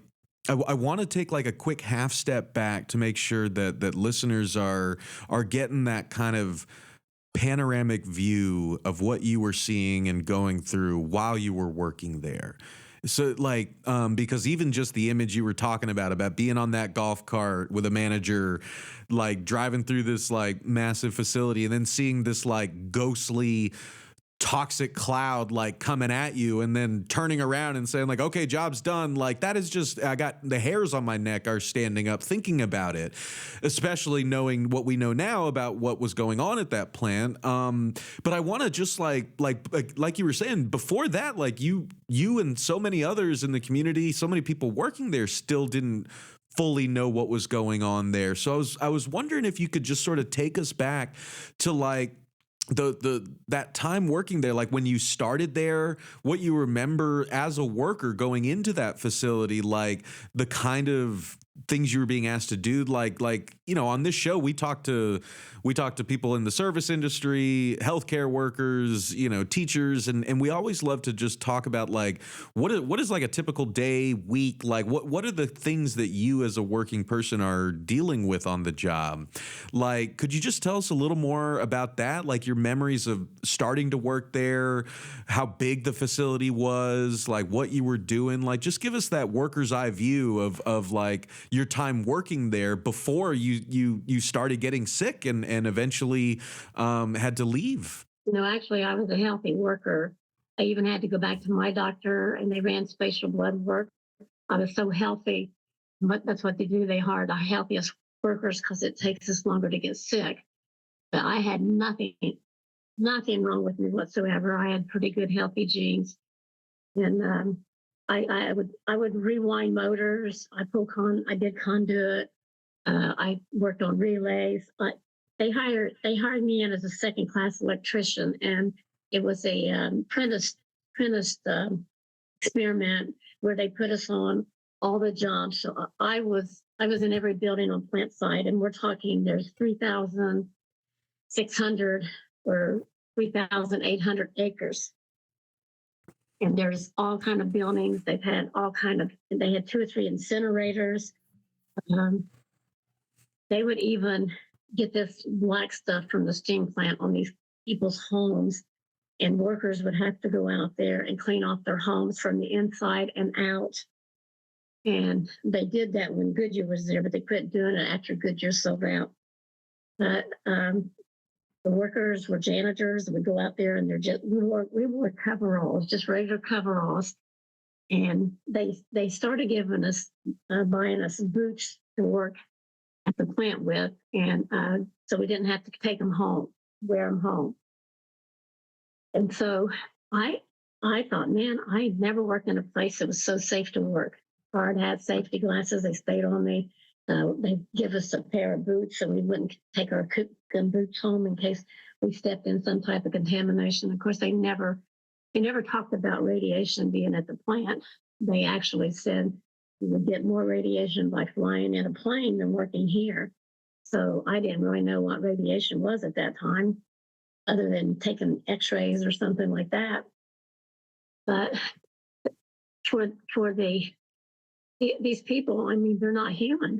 I want to take like a quick half step back to make sure that listeners are getting that kind of panoramic view of what you were seeing and going through while you were working there. So like, because even just the image you were talking about being on that golf cart with a manager, like driving through this like massive facility and then seeing this like ghostly toxic cloud like coming at you and then turning around and saying like, "Okay, job's done." Like that is just, I got the hairs on my neck are standing up thinking about it, especially knowing what we know now about what was going on at that plant. But I want to just like you were saying before that, like you and so many others in the community, so many people working there still didn't fully know what was going on there. So I was wondering if you could just sort of take us back to like that time working there, like when you started there, what you remember as a worker going into that facility, like the kind of things you were being asked to do, like on this show we talk to people in the service industry, healthcare workers, teachers, and we always love to just talk about like what is like a typical day, week, like what are the things that you as a working person are dealing with on the job. Like, could you just tell us a little more about that, like your memories of starting to work there, how big the facility was, like what you were doing, like just give us that worker's eye view of like your time working there before you started getting sick and eventually had to leave. Actually, I was a healthy worker. I even had to go back to my doctor, and they ran spatial blood work. I was so healthy, but that's what they do. They hire the healthiest workers because it takes us longer to get sick. But I had nothing wrong with me whatsoever. I had pretty good healthy genes, and I would rewind motors. I did conduit. I worked on relays. They hired me in as a second class electrician, and it was a apprentice experiment where they put us on all the jobs. So I was in every building on plant site, and we're talking there's 3,600 or 3,800 acres. And there's all kind of buildings. They had 2 or 3 incinerators. They would even get this black stuff from the steam plant on these people's homes, and workers would have to go out there and clean off their homes from the inside and out. And they did that when Goodyear was there, but they quit doing it after Goodyear sold out. But the workers were janitors. Would go out there and we wore coveralls, just regular coveralls. And they started giving us, buying us boots to work at the plant with. And so we didn't have to take them home, wear them home. And so I thought, man, I never worked in a place that was so safe to work. Hard hat, safety glasses, they stayed on me. They give us a pair of boots so we wouldn't take our boots home in case we stepped in some type of contamination. Of course, they never talked about radiation being at the plant. They actually said you would get more radiation by flying in a plane than working here. So I didn't really know what radiation was at that time, other than taking x-rays or something like that. But for these people, I mean, they're not human.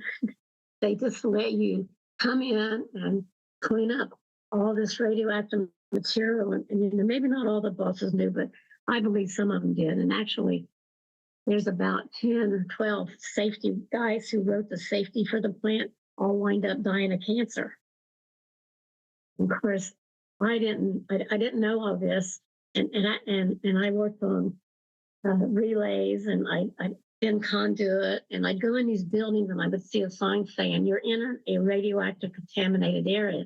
They just let you come in and clean up all this radioactive material. And you know, maybe not all the bosses knew, but I believe some of them did. And actually, there's about 10 or 12 safety guys who wrote the safety for the plant, all wind up dying of cancer. Of course, I didn't know all this, and I worked on relays, and I in conduit, and I'd go in these buildings and I would see a sign saying, you're in a radioactive contaminated area.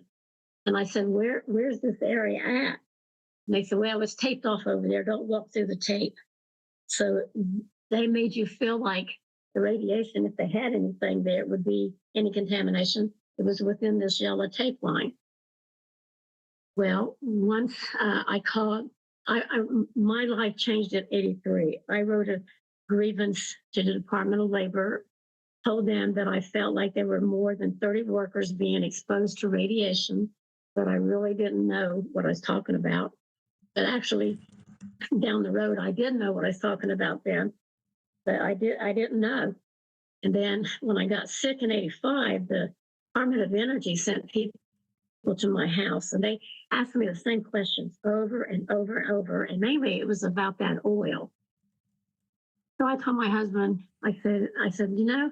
And I said, where's this area at? And they said, well, it's taped off over there. Don't walk through the tape. So they made you feel like the radiation, if they had anything there, it would be any contamination. It was within this yellow tape line. Well, once my life changed at 83. I wrote a grievance to the Department of Labor, told them that I felt like there were more than 30 workers being exposed to radiation, but I really didn't know what I was talking about. But actually, down the road, I did know what I was talking about then, but I didn't know. And then when I got sick in 85, the Department of Energy sent people to my house, and they asked me the same questions over and over and over, and mainly it was about that oil. So I told my husband, I said, you know,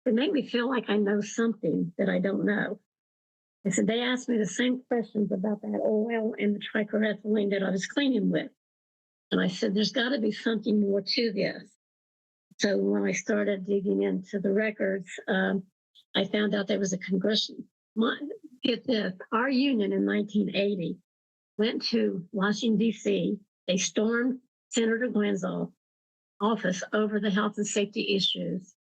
it made me feel like I know something that I don't know. I said, they asked me the same questions about that oil and the trichloroethylene that I was cleaning with. And I said, there's got to be something more to this. So when I started digging into the records, I found out there was a congressional, get this, our union in 1980 went to Washington, D.C. They stormed Senator Glenn's office over the health and safety issues.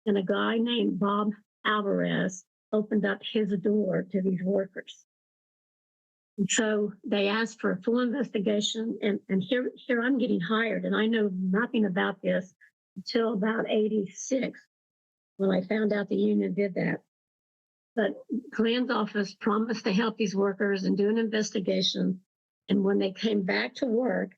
And a guy named Bob Alvarez opened up his door to these workers. And so they asked for a full investigation. And here I'm getting hired, and I know nothing about this until about 86, when I found out the union did that. But Glenn's office promised to help these workers and do an investigation. And when they came back to work,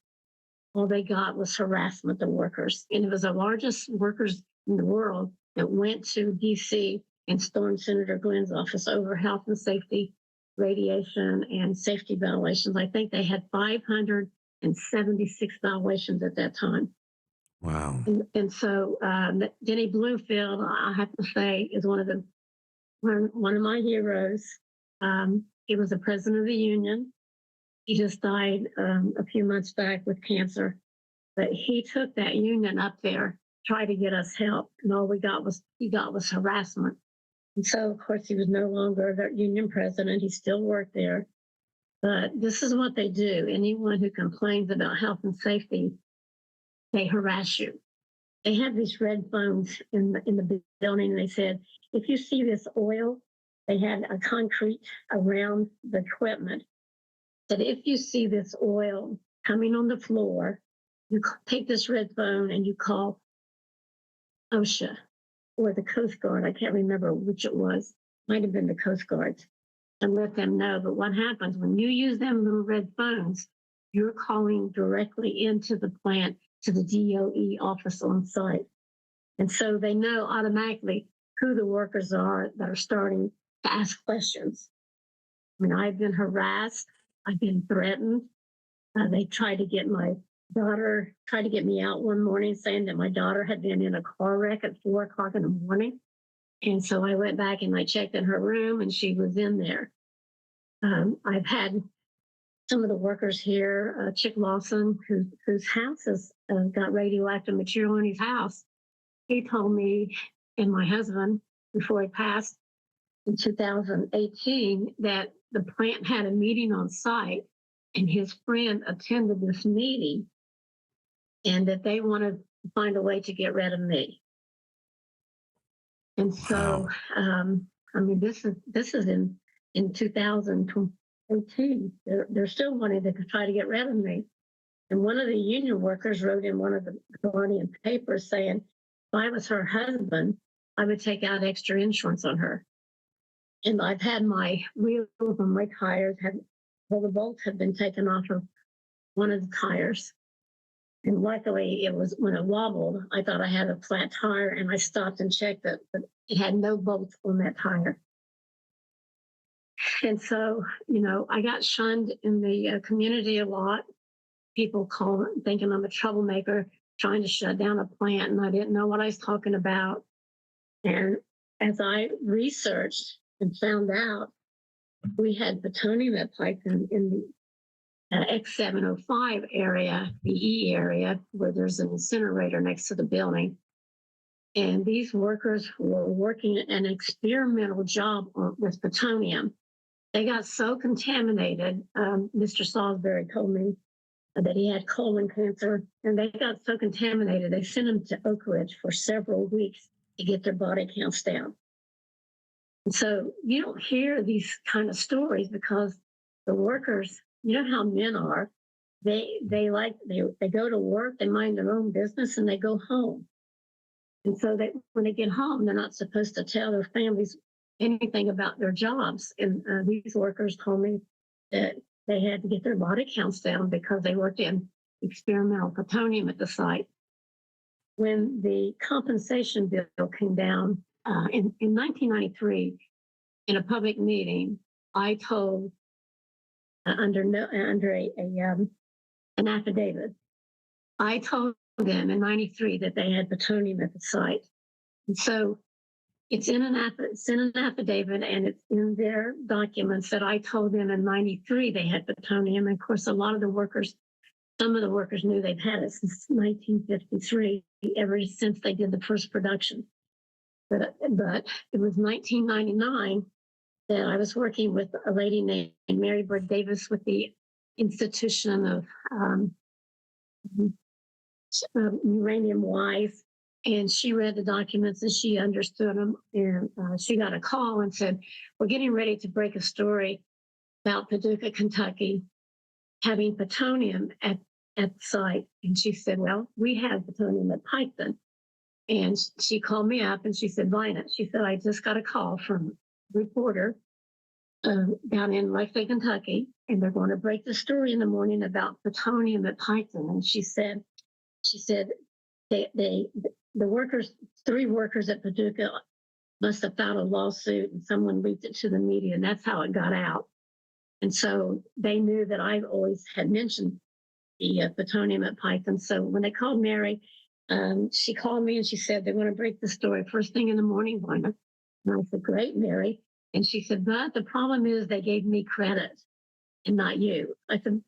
all they got was harassment of workers. And it was the largest workers in the world that went to D.C. and stormed Senator Glenn's office over health and safety, radiation, and safety violations. I think they had 576 violations at that time. Wow. And so Denny Bloomfield, I have to say, is one of my heroes. He was the president of the union. He just died a few months back with cancer. But he took that union up there, tried to get us help, and all he got was harassment. And so, of course, he was no longer the union president. He still worked there. But this is what they do. Anyone who complains about health and safety, they harass you. They had these red phones in the building, and they said, if you see this oil, they had a concrete around the equipment, that if you see this oil coming on the floor, you take this red phone and you call OSHA, or the Coast Guard. I can't remember which it was. Might have been the Coast Guard, and let them know. But what happens when you use them little red phones, you're calling directly into the plant to the DOE office on site. And so they know automatically who the workers are that are starting to ask questions. I mean, I've been harassed. I've been threatened. They tried to get my daughter, tried to get me out one morning saying that my daughter had been in a car wreck at 4 o'clock in the morning. And so I went back and I checked in her room and she was in there. I've had some of the workers here, Chick Lawson, whose house has got radioactive material in his house. He told me and my husband before he passed in 2018 that the plant had a meeting on site and his friend attended this meeting and that they wanted to find a way to get rid of me. And so, Wow. I mean, this is in 2018. They're still wanting to try to get rid of me. And one of the union workers wrote in one of the Guardian papers saying, if I was her husband, I would take out extra insurance on her. And I've had my wheels on my tires, the bolts have been taken off of one of the tires. And luckily, it was when it wobbled, I thought I had a flat tire, and I stopped and checked it, but it had no bolts on that tire. And so, I got shunned in the community a lot. People call thinking I'm a troublemaker, trying to shut down a plant, and I didn't know what I was talking about. And as I researched and found out, we had plutonium at Piketon in the X705 area, the E area, where there's an incinerator next to the building. And these workers were working an experimental job with plutonium. They got so contaminated. Mr. Salisbury told me that he had colon cancer, and they got so contaminated, they sent him to Oak Ridge for several weeks to get their body counts down. And so you don't hear these kind of stories because the workers, you know how men are, they go to work, they mind their own business, and they go home. And so when they get home, they're not supposed to tell their families anything about their jobs. And these workers told me that they had to get their body counts down because they worked in experimental plutonium at the site. When the compensation bill came down in 1993, in a public meeting, I told under an affidavit, I told them in 93 that they had plutonium at the site. And so it's in an affidavit, and it's in their documents that I told them in 93 they had plutonium. And of course, some of the workers knew they've had it since 1953, ever since they did the first production. But it was 1999 that I was working with a lady named Mary Bird Davis with the Institution of Uranium Wise. And she read the documents and she understood them. And she got a call and said, we're getting ready to break a story about Paducah, Kentucky, having plutonium at the site. And she said, well, we have plutonium at Piketon. And she called me up and she said, Vina, she said, I just got a call from a reporter down in Lexington, Kentucky, and they're going to break the story in the morning about plutonium at Piketon. And she said, the workers, 3 workers at Paducah must have filed a lawsuit and someone leaked it to the media, and that's how it got out. And so they knew that I always had mentioned the plutonium at Piketon. So when they called Mary, she called me and she said, they're going to break the story first thing in the morning, Vina. And I said, great, Mary. And she said, but the problem is they gave me credit and not you. I said, who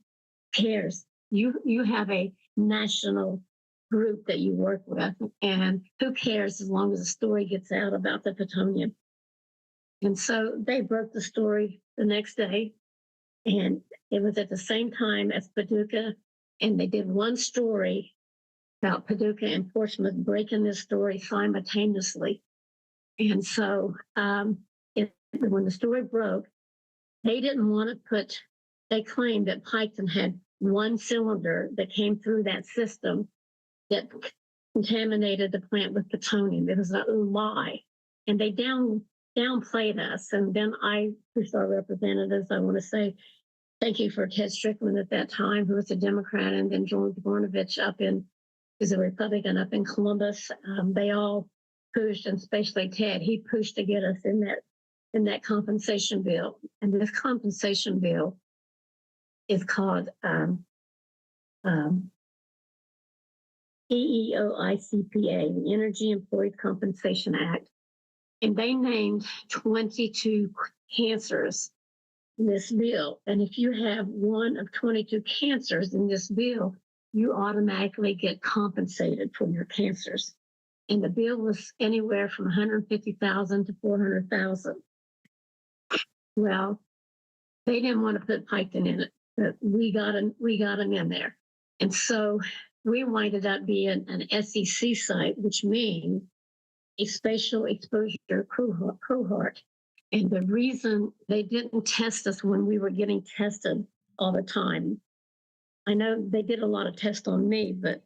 cares? You have a national group that you work with, and who cares as long as the story gets out about the plutonium. And so they broke the story the next day, and it was at the same time as Paducah, and they did one story about Paducah and Portsmouth breaking this story simultaneously. And so when the story broke, they didn't want to they claimed that Piketon had one cylinder that came through that system that contaminated the plant with plutonium. It was a lie. And they downplayed us. And then I pushed our representatives. I want to say thank you for Ted Strickland at that time, who was a Democrat, and then George Bornovich who's a Republican up in Columbus. They all pushed, and especially Ted, he pushed to get us in that compensation bill. And this compensation bill is called EEOICPA, the Energy Employees Compensation Act. And they named 22 cancers in this bill. And if you have one of 22 cancers in this bill, you automatically get compensated for your cancers. And the bill was anywhere from 150,000 to 400,000. Well, they didn't want to put Piketon in it, but we got them in there. And so we winded up being an SEC site, which means a spatial exposure cohort. And the reason they didn't test us when we were getting tested all the time, I know they did a lot of tests on me, but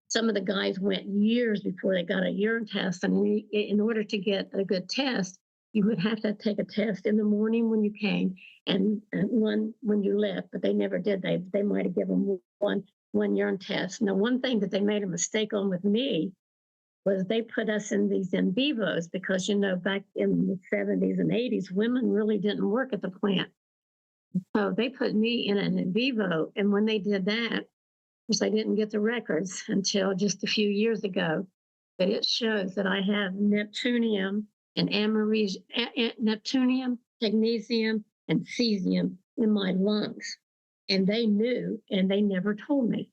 some of the guys went years before they got a urine test. And in order to get a good test, you would have to take a test in the morning when you came and one when you left, but they never did. They might have given one urine test. Now, one thing that they made a mistake on with me was they put us in these in vivos because, back in the 70s and 80s, women really didn't work at the plant. So they put me in an in vivo. And when they did that, of course, I didn't get the records until just a few years ago, but it shows that I have neptunium and neptunium, technetium, and cesium in my lungs. And they knew, and they never told me.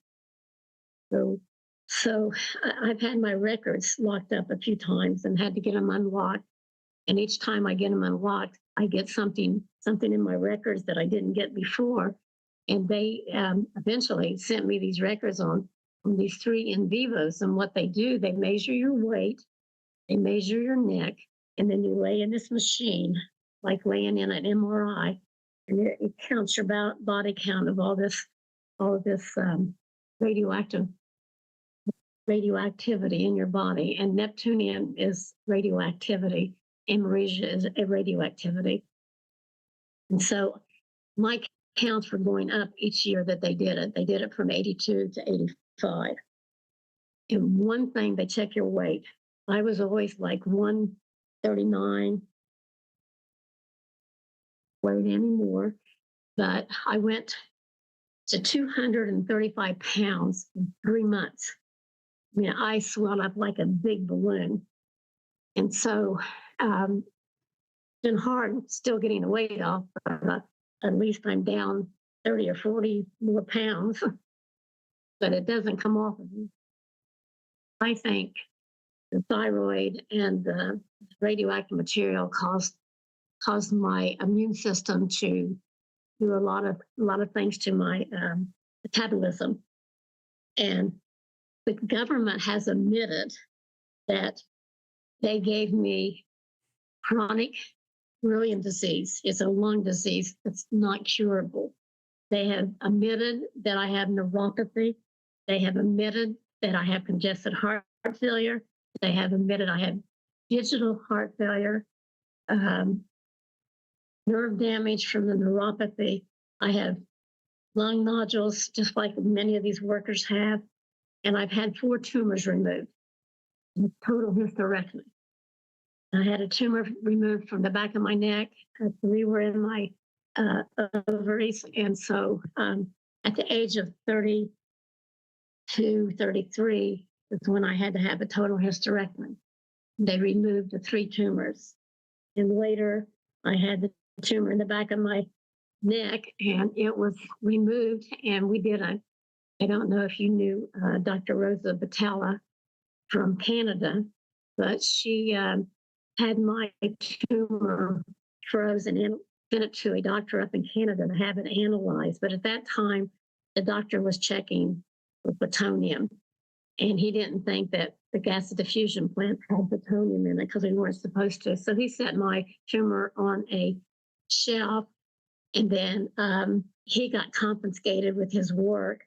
So I've had my records locked up a few times and had to get them unlocked. And each time I get them unlocked, I get something in my records that I didn't get before. And they eventually sent me these records on these 3 in vivos. And what they do, they measure your weight, they measure your neck, and then you lay in this machine, like laying in an MRI, and it counts your body count of all this radioactivity in your body. And neptunium is radioactivity, and Mauritia is a radioactivity. And so my counts were going up each year that they did it. They did it from 82 to 85. And one thing, they check your weight. I was always like 139, weighed anymore, but I went to 235 pounds in 3 months. I mean, I swelled up like a big balloon. And so it's been hard still getting the weight off, but at least I'm down 30 or 40 more pounds, but it doesn't come off of me. I think the thyroid and the radioactive material caused my immune system to do a lot of things to my metabolism. And the government has admitted that they gave me chronic uranium disease. It's a lung disease that's not curable. They have admitted that I have neuropathy. They have admitted that I have congestive heart failure. They have admitted I have digital heart failure, nerve damage from the neuropathy. I have lung nodules, just like many of these workers have. And I've had 4 tumors removed, total hysterectomy. I had a tumor removed from the back of my neck. 3 were in my ovaries. And so at the age of 32, 33 is when I had to have a total hysterectomy. They removed the 3 tumors. And later I had the tumor in the back of my neck, and it was removed. And we did I don't know if you knew Dr. Rosa Batalla from Canada, but she had my tumor frozen and sent it to a doctor up in Canada to have it analyzed. But at that time, the doctor was checking for plutonium, and he didn't think that the gaseous diffusion plant had plutonium in it because we weren't supposed to. So he set my tumor on a shelf, and then he got confiscated with his work.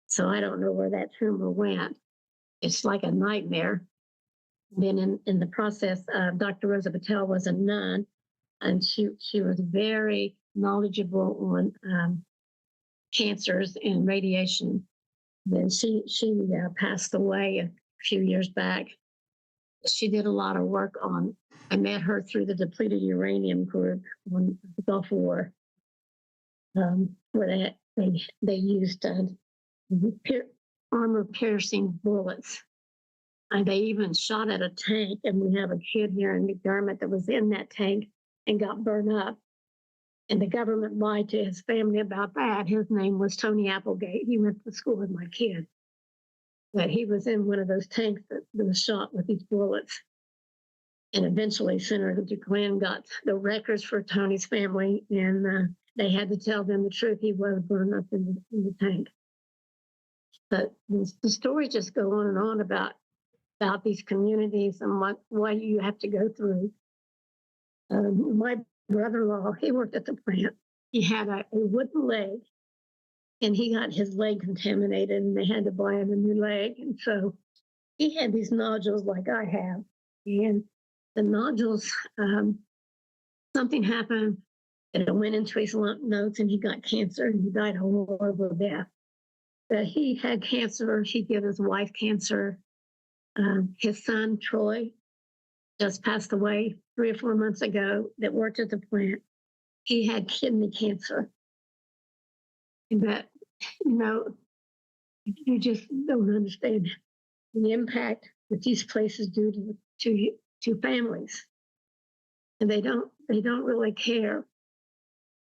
So I don't know where that tumor went. it's like a nightmare. Then in the process, Dr. Rosa Patel was a nun, and she was very knowledgeable on cancers and radiation. Then she passed away a few years back. She did a lot of work on. I met her through the depleted uranium group on the Gulf War, where they used armor piercing bullets. And they even shot at a tank, and we have a kid here in McDermott that was in that tank and got burned up. And the government lied to his family about that. His name was Tony Applegate. He went to school with my kid. But he was in one of those tanks that was shot with these bullets. And eventually, Senator Glenn got the records for Tony's family, and they had to tell them the truth. He was burned up in the tank. But the stories just go on and on about these communities and what you have to go through. My brother-in-law, he worked at the plant. He had a wooden leg, and he got his leg contaminated, and they had to buy him a new leg. And so he had these nodules like I have. And the nodules, something happened, and it went into his lymph nodes, and he got cancer, and he died a horrible death. But he had cancer. He gave his wife cancer. His son, Troy, just passed away 3 or 4 months ago, that worked at the plant. He had kidney cancer. But, you just don't understand the impact that these places do to families. And they don't really care.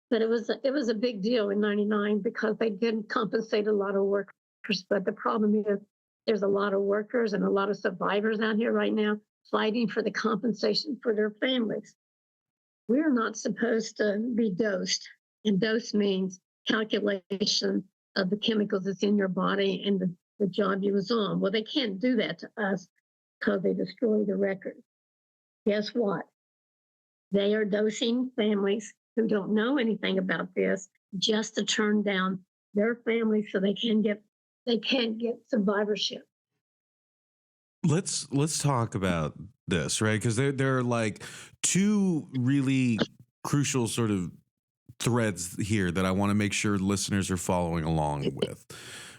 But it was a big deal in '99 because they didn't compensate a lot of workers. But the problem is there's a lot of workers and a lot of survivors out here right now fighting for the compensation for their families. We're not supposed to be dosed, and dose means calculation of the chemicals that's in your body and the job you was on. Well, they can't do that to us because they destroy the record. Guess what? They are dosing families who don't know anything about this just to turn down their families so they can't get survivorship. Let's talk about this, right? Because there are like two really crucial sort of threads here that I want to make sure listeners are following along with,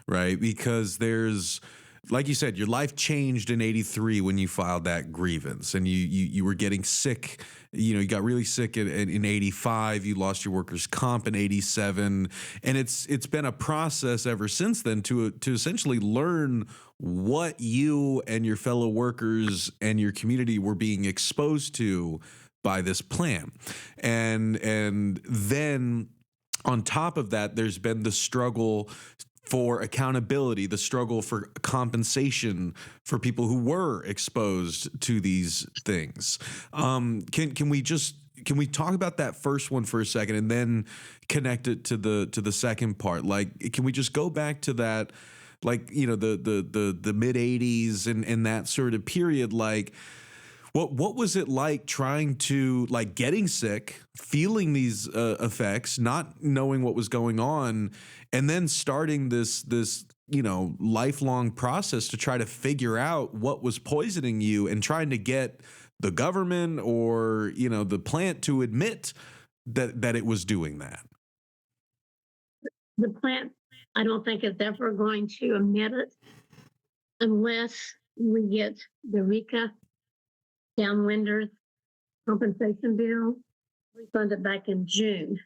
right? Because there's, like you said, your life changed in '83 when you filed that grievance, and you were getting sick. You got really sick in '85. You lost your workers' comp in '87, and it's been a process ever since then to essentially learn what you and your fellow workers and your community were being exposed to by this plant, and then on top of that, there's been the struggle for accountability, the struggle for compensation for people who were exposed to these things. Can we talk about that first one for a second and then connect it to the second part? Like, can we just go back to that, like, the mid '80s and that sort of period? Like, what was it like trying to, like, getting sick, feeling these effects, not knowing what was going on, and then starting this lifelong process to try to figure out what was poisoning you and trying to get the government or the plant to admit that it was doing that? The plant, I don't think, is ever going to admit it unless we get the RECA downwinders compensation bill refunded back in June.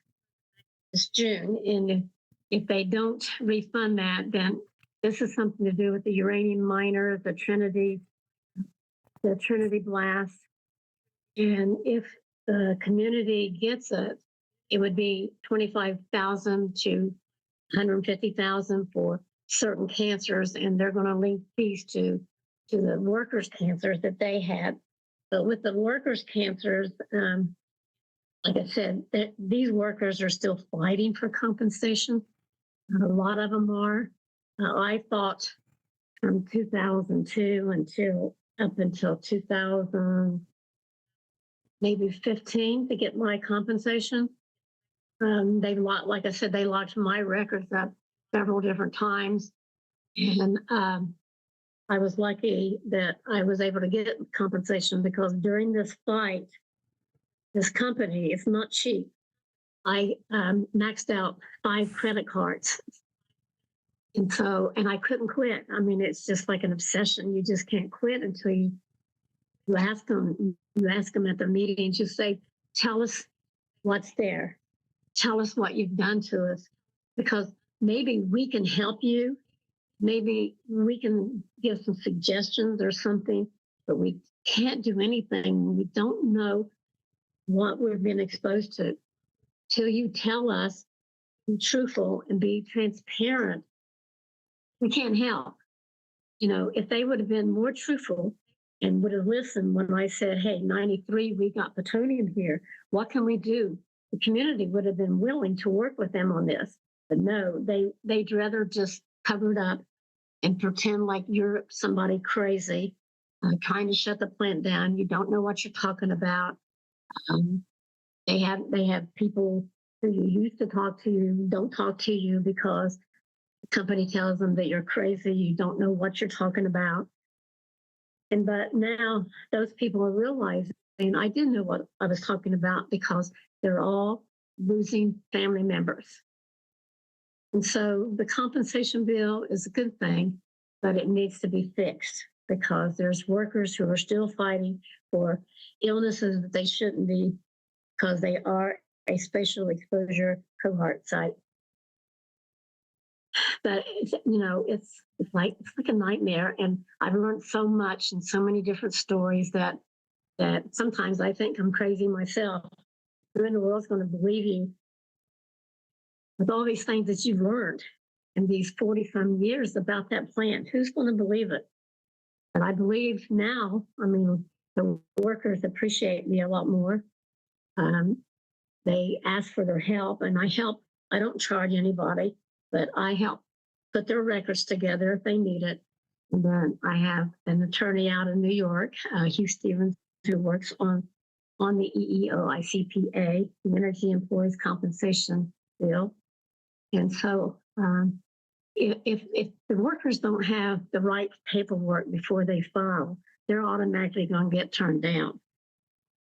It's June, and if they don't refund that, then this is something to do with the uranium miners, the Trinity blast. And if the community gets it, it would be $25,000 to $150,000 for certain cancers, and they're going to link these to the workers' cancers that they had. But with the workers' cancers, like I said, these workers are still fighting for compensation. A lot of them are. I fought from 2002 up until 2000, maybe 15, to get my compensation. Like I said, they locked my records up several different times, and I was lucky that I was able to get compensation because during this fight, this company, it's not cheap. I maxed out 5 credit cards. And I couldn't quit. I mean, it's just like an obsession. You just can't quit until you ask them. You ask them at the meetings. You say, "Tell us what's there. Tell us what you've done to us, because maybe we can help you. Maybe we can give some suggestions or something, but we can't do anything. We don't know what we've been exposed to till you tell us, be truthful and be transparent. We can't help." If they would have been more truthful and would have listened when I said, "Hey, 93, we got plutonium here. What can we do?" The community would have been willing to work with them on this. But no, they'd rather just cover it up and pretend like you're somebody crazy, trying to shut the plant down. You don't know what you're talking about. Um, they have people who you used to talk to you don't talk to you because the company tells them that you're crazy, you don't know what you're talking about. But now those people are realizing I didn't know what I was talking about because they're all losing family members. And so the compensation bill is a good thing, but it needs to be fixed because there's workers who are still fighting for illnesses that they shouldn't be because they are a spatial exposure cohort site. But it's like a nightmare, and I've learned so much and so many different stories that sometimes I think I'm crazy myself. Who in the world's going to believe you with all these things that you've learned in these 40-some years about that plant? Who's going to believe it? And I believe now, the workers appreciate me a lot more. They ask for their help, and I help. I don't charge anybody, but I help put their records together if they need it. And then I have an attorney out in New York, Hugh Stevens, who works on the EEOICPA, the Energy Employees Compensation Bill. And so if the workers don't have the right paperwork before they file, they're automatically going to get turned down.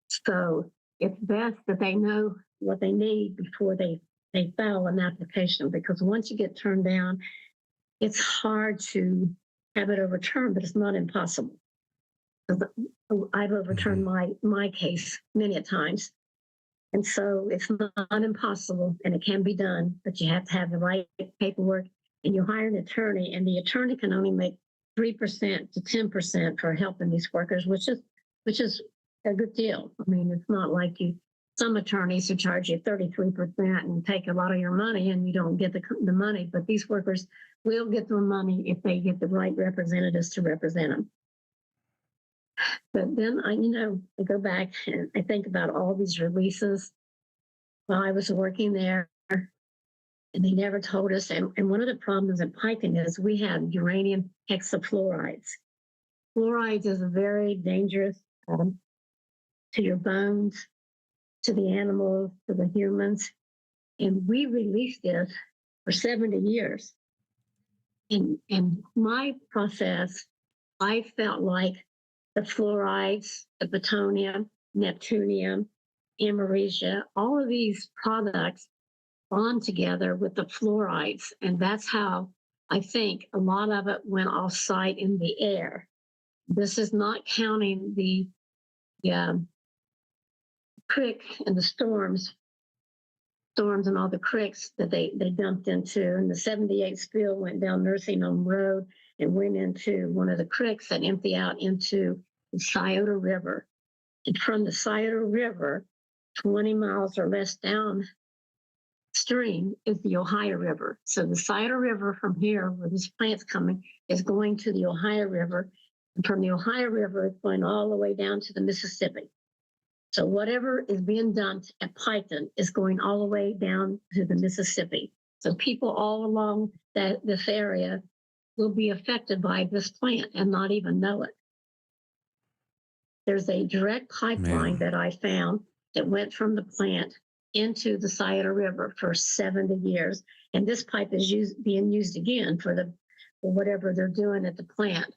So it's best that they know what they need before they file an application, because once you get turned down, it's hard to have it overturned, but it's not impossible. I've overturned my case many a times. And so it's not impossible, and it can be done, but you have to have the right paperwork, and you hire an attorney, and the attorney can only make 3% to 10% for helping these workers, which is a good deal. It's not like some attorneys who charge you 33% and take a lot of your money and you don't get the money, but these workers will get their money if they get the right representatives to represent them. But then I go back and I think about all these releases while I was working there, and they never told us. And one of the problems in Piketon is we have uranium hexafluorides. Fluorides is very dangerous to your bones, to the animals, to the humans. And we released this for 70 years. In my process, I felt like the fluorides, the plutonium, neptunium, americia, all of these products bond together with the fluorides. And that's how I think a lot of it went off site in the air. This is not counting the creek and the storms and all the creeks that they dumped into. And the 78 spill went down Nursing Home Road and went into one of the creeks that empty out into the Scioto River. And from the Scioto River, 20 miles or less downstream is the Ohio River. So the Scioto River from here, where this plant's coming, is going to the Ohio River. And from the Ohio River, it's going all the way down to the Mississippi. So whatever is being dumped at Piketon is going all the way down to the Mississippi. So people all along this area will be affected by this plant and not even know it. There's a direct pipeline that I found that went from the plant into the Scioto River for 70 years. And this pipe is being used again for whatever they're doing at the plant.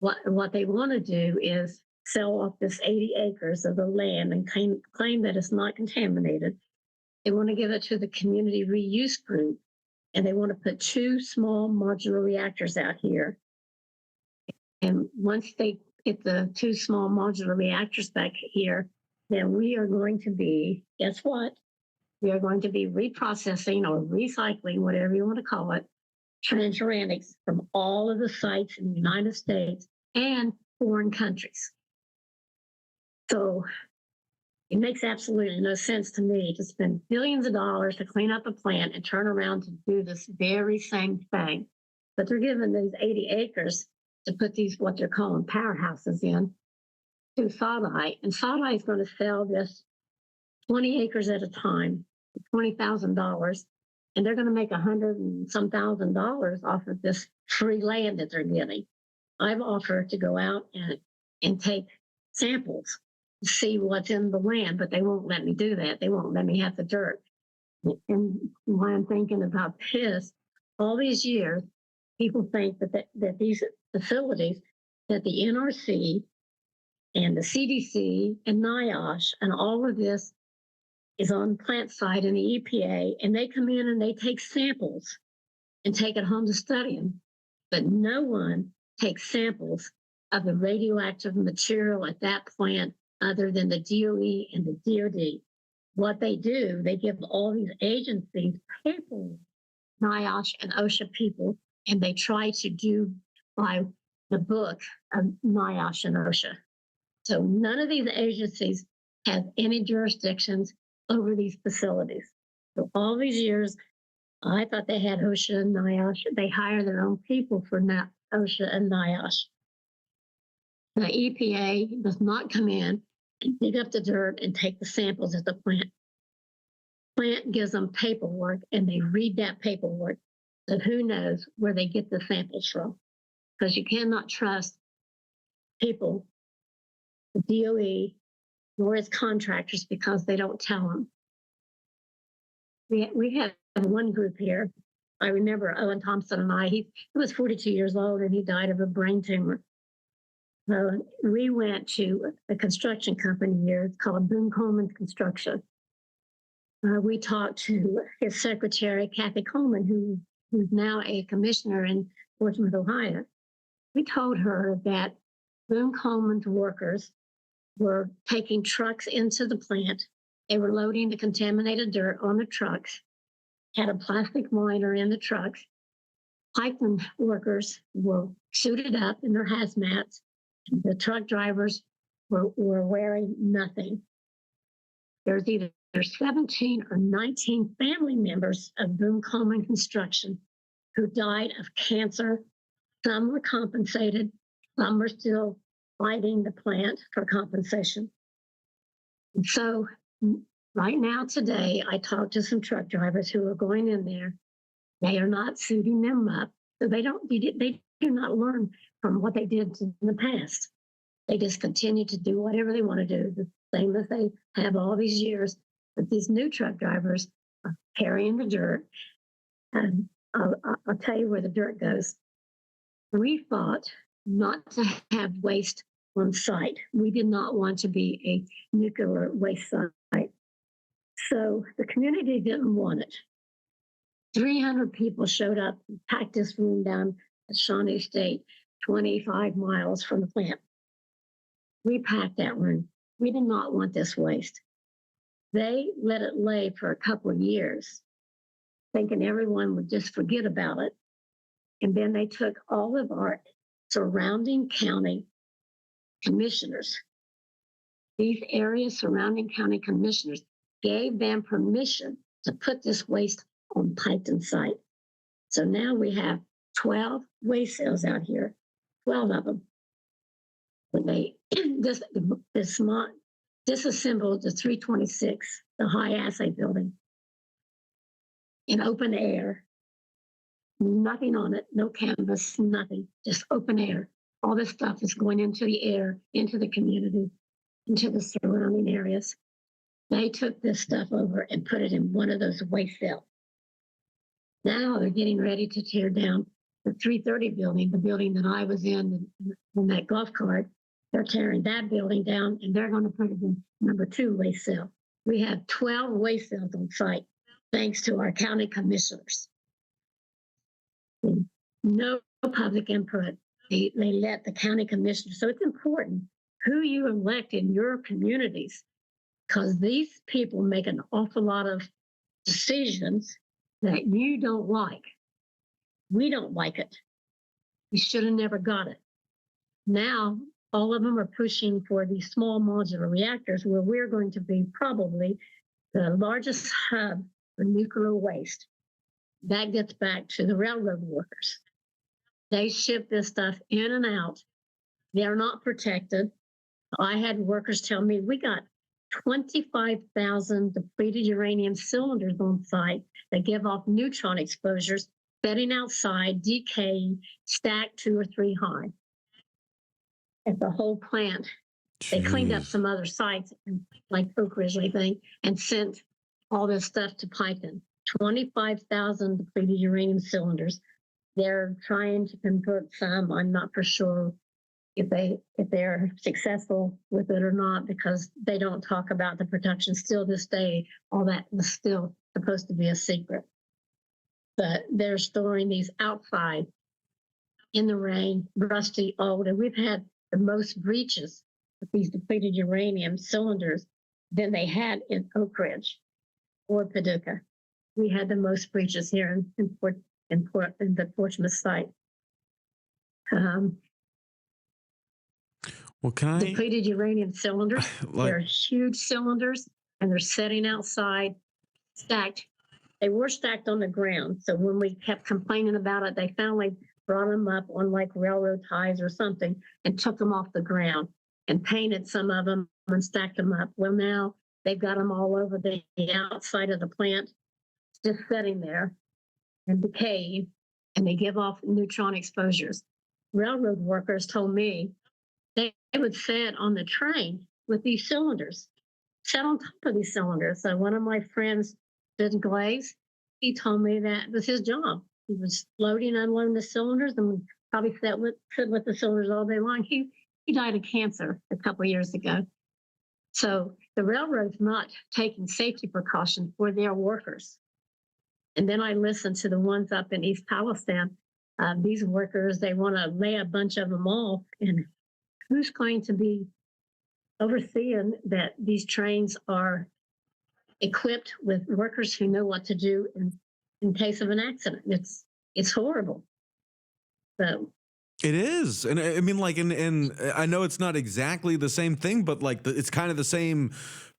what they want to do is sell off this 80 acres of the land and claim that it's not contaminated. They want to give it to the community reuse group, and they want to put 2 small modular reactors out here. And once they get the 2 small modular reactors back here, then we are going to be, guess what? We are going to be reprocessing or recycling, whatever you want to call it, transuranics from all of the sites in the United States and foreign countries. So it makes absolutely no sense to me to spend billions of dollars to clean up a plant and turn around to do this very same thing. But they're given these 80 acres to put these, what they're calling powerhouses in, to Sodai. And Sodai is going to sell this 20 acres at a time for $20,000. And they're going to make $100 and some thousand off of this free land that they're getting. I've offered to go out and take samples to see what's in the land, but they won't let me do that. They won't let me have the dirt. And why I'm thinking about this, all these years, people think that these facilities, that the NRC and the CDC and NIOSH and all of this is on plant side in the EPA, and they come in and they take samples and take it home to study them. But no one takes samples of the radioactive material at that plant other than the DOE and the DOD. What they do, they give all these agencies paper, NIOSH and OSHA people, and they try to do by the book of NIOSH and OSHA. So none of these agencies have any jurisdictions over these facilities. So all these years, I thought they had OSHA and NIOSH. They hire their own people for OSHA and NIOSH. The EPA does not come in and dig up the dirt and take the samples at the plant. Plant gives them paperwork, and they read that paperwork. So who knows where they get the samples from? Because you cannot trust people, the DOE, nor its contractors, because they don't tell them. We had one group here. I remember Owen Thompson and I, he was 42 years old and he died of a brain tumor. We went to a construction company here. It's called Boone Coleman Construction. We talked to his secretary, Kathy Coleman, who's now a commissioner in Portsmouth, Ohio. We told her that Boone Coleman's workers were taking trucks into the plant. They were loading the contaminated dirt on the trucks, had a plastic liner in the trucks. Piketon workers were suited up in their hazmats. The truck drivers were wearing nothing. There's either 17 or 19 family members of Boone Coleman Construction who died of cancer. Some were compensated, some were still fighting the plant for compensation. And so right now, today, I talked to some truck drivers who are going in there. They are not suiting them up. So they do not learn from what they did in the past. They just continue to do whatever they want to do, the same as they have all these years. But these new truck drivers are carrying the dirt. And I'll tell you where the dirt goes. We fought not to have waste on site. We did not want to be a nuclear waste site. So the community didn't want it. 300 people showed up and packed this room down at Shawnee State, 25 miles from the plant. We packed that room. We did not want this waste. They let it lay for a couple of years, thinking everyone would just forget about it. And then they took all of our surrounding county commissioners, these area surrounding county commissioners, gave them permission to put this waste on Piketon site. So now we have 12 waste cells out here, 12 of them. When they disassembled the 326, the high assay building, in open air, nothing on it, no canvas, nothing, just open air. All this stuff is going into the air, into the community, into the surrounding areas. They took this stuff over and put it in one of those waste cells. Now they're getting ready to tear down the 330 building, the building that I was in that golf cart. They're tearing that building down, and they're going to put it in number 2 waste cell. We have 12 waste cells on site, thanks to our county commissioners. No public input. They let the county commissioners. So it's important who you elect in your communities, because these people make an awful lot of decisions that you don't like. We don't like it. We should have never got it. Now, all of them are pushing for these small modular reactors, where we're going to be probably the largest hub for nuclear waste. That gets back to the railroad workers. They ship this stuff in and out. They're not protected. I had workers tell me we got 25,000 depleted uranium cylinders on site that give off neutron exposures, setting outside, decaying, stacked 2 or 3 high. At the whole plant. Jeez. They cleaned up some other sites, like Oak Ridge, I think, and sent all this stuff to Piketon. 25,000 depleted uranium cylinders. They're trying to convert some. I'm not for sure if they're successful with it or not, because they don't talk about the production. Still this day, all that was still supposed to be a secret. But they're storing these outside in the rain, rusty, old, and we've had the most breaches with these depleted uranium cylinders than they had in Oak Ridge or Paducah. We had the most breaches here in the Portsmouth site. Depleted uranium cylinders. They're huge cylinders, and they're sitting outside, stacked. They were stacked on the ground. So when we kept complaining about it, they finally brought them up on like railroad ties or something and took them off the ground and painted some of them and stacked them up. Well, now they've got them all over the outside of the plant, just sitting there and decaying, and they give off neutron exposures. Railroad workers told me they would sit on the train with these cylinders, sat on top of these cylinders. So one of my friends did glaze. He told me that was his job. He was loading and unloading the cylinders, and probably sit with the cylinders all day long. He died of cancer a couple of years ago. So the railroad's not taking safety precautions for their workers. And then I listened to the ones up in East Palestine. These workers, they want to lay a bunch of them off. And who's going to be overseeing that these trains are equipped with workers who know what to do in case of an accident? It's horrible. So it is. And I mean, like, and I know it's not exactly the same thing, but like it's kind of the same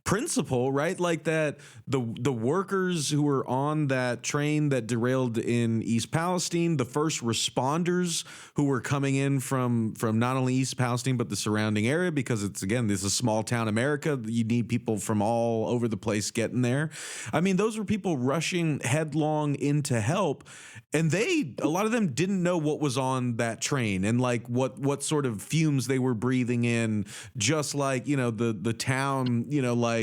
principle, right? Like that the workers who were on that train that derailed in East Palestine, the first responders who were coming in from not only East Palestine but the surrounding area, because it's, again, this is small town America. You need people from all over the place getting there. I mean, those were people rushing headlong in to help, and a lot of them didn't know what was on that train and like what sort of fumes they were breathing in, just like, you know, the town, you know, like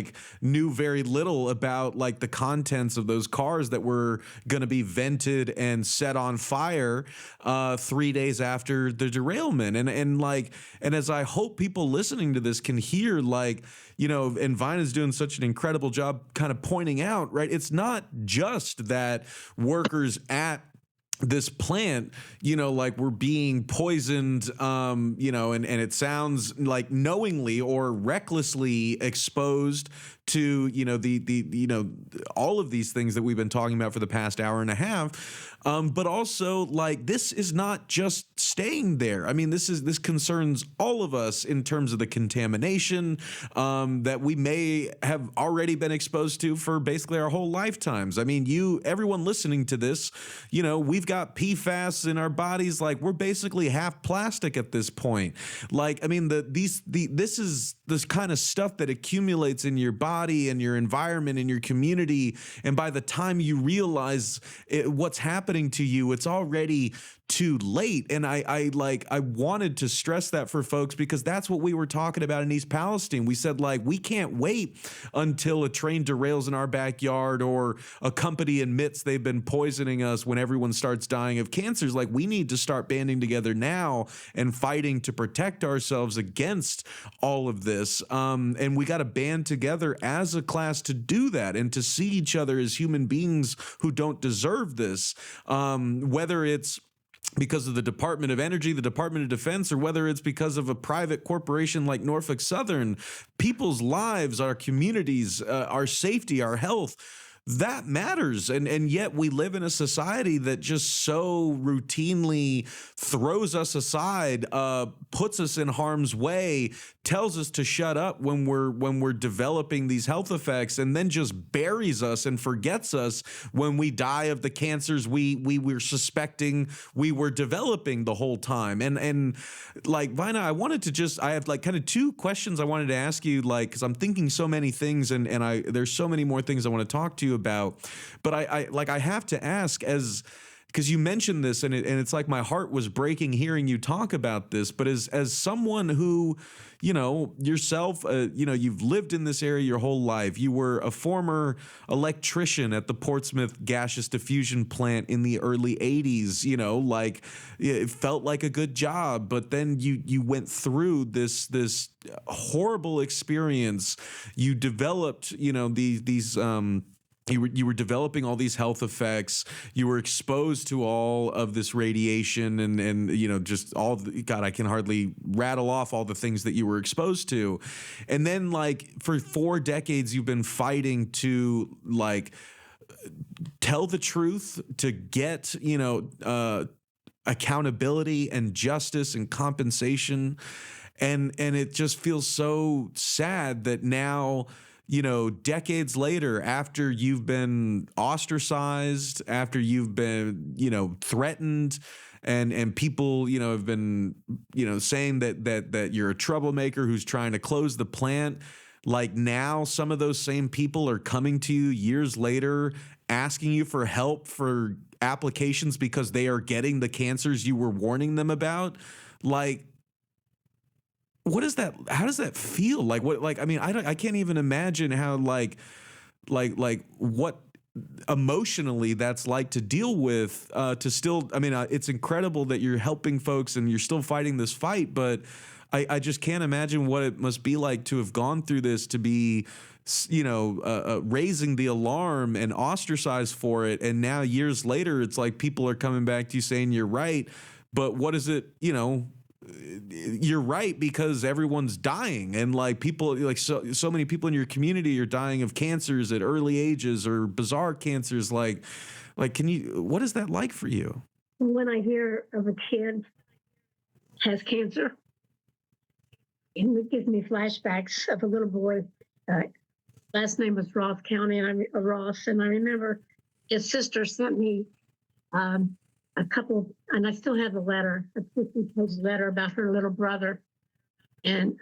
knew very little about like the contents of those cars that were going to be vented and set on fire 3 days after the derailment. And as I hope people listening to this can hear, like, you know, and Vina's doing such an incredible job kind of pointing out, right? It's not just that workers at this plant, you know, like we're being poisoned, you know, and it sounds like knowingly or recklessly exposed to, you know, you know, all of these things that we've been talking about for the past hour and a half. But also, like, this is not just staying there. I mean, this concerns all of us in terms of the contamination that we may have already been exposed to for basically our whole lifetimes. I mean, everyone listening to this, you know, we've got PFAS in our bodies. Like, we're basically half plastic at this point. Like, I mean, this is this kind of stuff that accumulates in your body body and your environment and your community. And by the time you realize what's happening to you, it's already too late. And I wanted to stress that for folks, because that's what we were talking about in East Palestine. We said, like, we can't wait until a train derails in our backyard or a company admits they've been poisoning us when everyone starts dying of cancers. Like, we need to start banding together now and fighting to protect ourselves against all of this. And we got to band together as a class to do that and to see each other as human beings who don't deserve this, whether it's because of the Department of Energy, the Department of Defense, or whether it's because of a private corporation like Norfolk Southern. People's lives, our communities, our safety, our health, that matters. And yet we live in a society that just so routinely throws us aside, puts us in harm's way, tells us to shut up when we're developing these health effects, and then just buries us and forgets us when we die of the cancers we were suspecting we were developing the whole time. And like, Vina, I have like kind of two questions I wanted to ask you, like, because I'm thinking so many things, and there's so many more things I want to talk to you about. But I have to ask, because you mentioned this, and it's like my heart was breaking hearing you talk about this. But as someone who, yourself, you've lived in this area your whole life. You were a former electrician at the Portsmouth Gaseous Diffusion plant in the early 80s. Like, it felt like a good job, but then you went through this horrible experience. You developed, these you were developing all these health effects. You were exposed to all of this radiation and just all God, I can hardly rattle off all the things that you were exposed to. And then, like, for 4 decades, you've been fighting to, like, tell the truth, to get, accountability and justice and compensation. And it just feels so sad that now, decades later, after you've been ostracized, after you've been, threatened, and people, have been, saying that you're a troublemaker who's trying to close the plant. Like, now some of those same people are coming to you years later, asking you for help for applications because they are getting the cancers you were warning them about. Like, what is that? How does that feel? Like, what? Like, I mean, I can't even imagine how like what emotionally that's like to deal with. To still, I mean, it's incredible that you're helping folks and you're still fighting this fight, but I just can't imagine what it must be like to have gone through this, to be, raising the alarm and ostracized for it, and now years later, it's like people are coming back to you saying you're right, but what is it? You're right because everyone's dying, and like people, like so many people in your community are dying of cancers at early ages or bizarre cancers. Like, what is that like for you? When I hear of a kid has cancer, it gives me flashbacks of a little boy. Last name was Ross County, and Ross, and I remember his sister sent me a couple, and I still have a letter, a 50-page letter about her little brother, and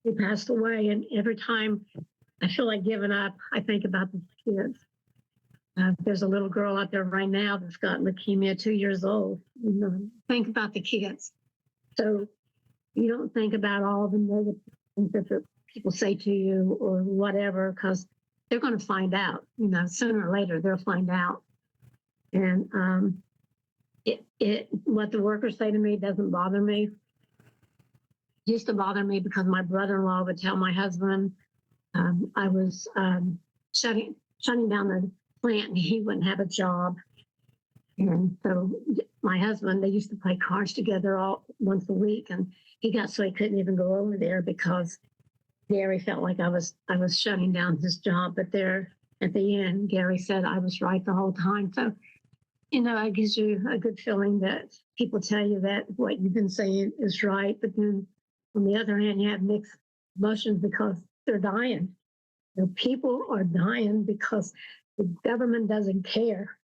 he passed away. And every time I feel like giving up, I think about the kids. There's a little girl out there right now that's got leukemia, 2 years old. Think about the kids. So you don't think about all the negative things that people say to you or whatever, because they're going to find out. Sooner or later they'll find out. And what the workers say to me doesn't bother me. It used to bother me because my brother-in-law would tell my husband I was shutting down the plant and he wouldn't have a job. And so my husband, they used to play cards together once a week, and he got so he couldn't even go over there because Gary felt like I was shutting down his job. But there at the end, Gary said I was right the whole time. So it gives you a good feeling that people tell you that what you've been saying is right. But then on the other hand, you have mixed emotions because they're dying. People are dying because the government doesn't care.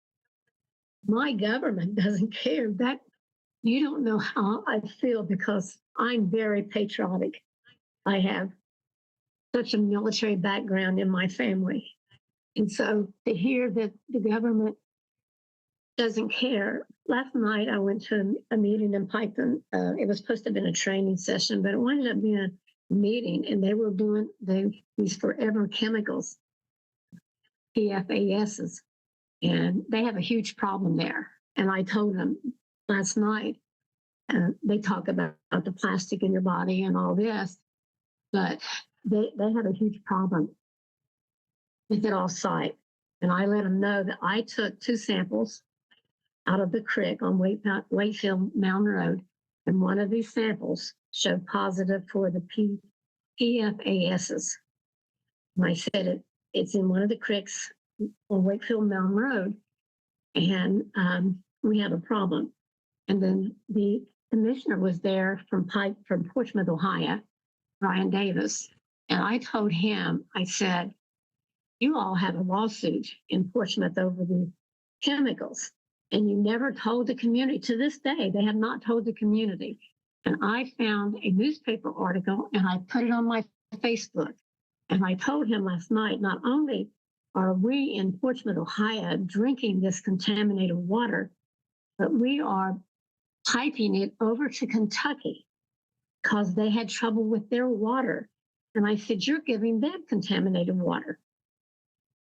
My government doesn't care. That you don't know how I feel because I'm very patriotic. I have such a military background in my family. And so to hear that the government doesn't care. Last night I went to a meeting in Piketon. It was supposed to have been a training session, but it ended up being a meeting, and they were doing these forever chemicals, PFASs, and they have a huge problem there. And I told them last night, they talk about the plastic in your body and all this, but they have a huge problem with it off-site. And I let them know that I took 2 samples out of the creek on Wakefield Mountain Road, and one of these samples showed positive for the PFASs. And I said it's in one of the creeks on Wakefield Mountain Road, and we have a problem. And then the commissioner was there from Portsmouth, Ohio, Brian Davis, and I told him, I said, you all have a lawsuit in Portsmouth over the chemicals, and you never told the community. To this day, they have not told the community. And I found a newspaper article, and I put it on my Facebook. And I told him last night, not only are we in Portsmouth, Ohio, drinking this contaminated water, but we are piping it over to Kentucky because they had trouble with their water. And I said, you're giving them contaminated water.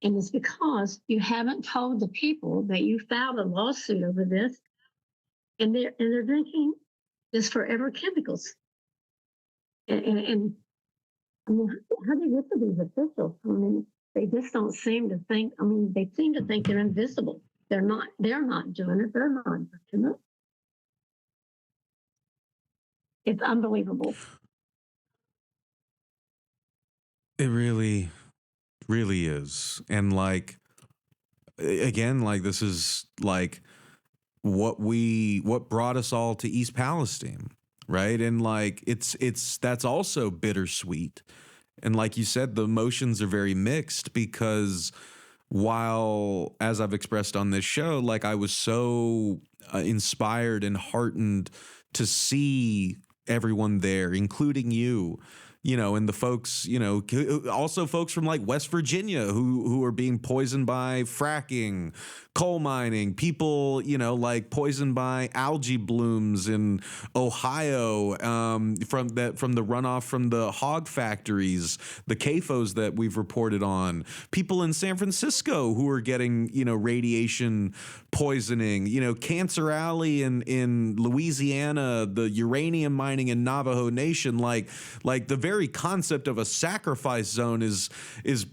And it's because you haven't told the people that you filed a lawsuit over this, and they're drinking this forever chemicals. And I mean, how do you get to these officials? I mean, they just don't seem to think. I mean, they seem to think they're invisible. They're not. They're not doing it. They're not doing it. It's unbelievable. It really is. And like, again, like this is like what brought us all to East Palestine, right? And like that's also bittersweet. And like you said, the emotions are very mixed, because while, as I've expressed on this show, like I was so inspired and heartened to see everyone there, including you know, and the folks, you know, also folks from like West Virginia who are being poisoned by fracking, coal mining, people, you know, like poisoned by algae blooms in Ohio, from the runoff from the hog factories, the CAFOs that we've reported on, people in San Francisco who are getting, you know, radiation poisoning, you know, Cancer Alley in Louisiana, the uranium mining in Navajo Nation, like the very concept of a sacrifice zone is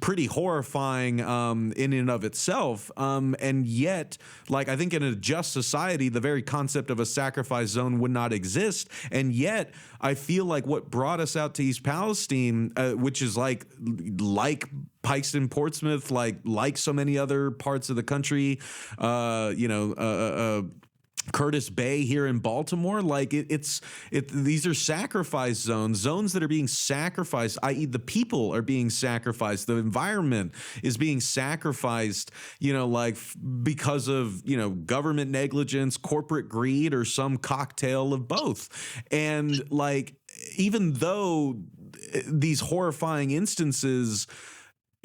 pretty horrifying in and of itself. And yet, like, I think in a just society, the very concept of a sacrifice zone would not exist. And yet, I feel like what brought us out to East Palestine, which is like Piketon, Portsmouth, like so many other parts of the country, Curtis Bay here in Baltimore, like these are sacrifice zones that are being sacrificed, i.e. the people are being sacrificed, the environment is being sacrificed, you know, like because of, you know, government negligence, corporate greed, or some cocktail of both. And like, even though these horrifying instances,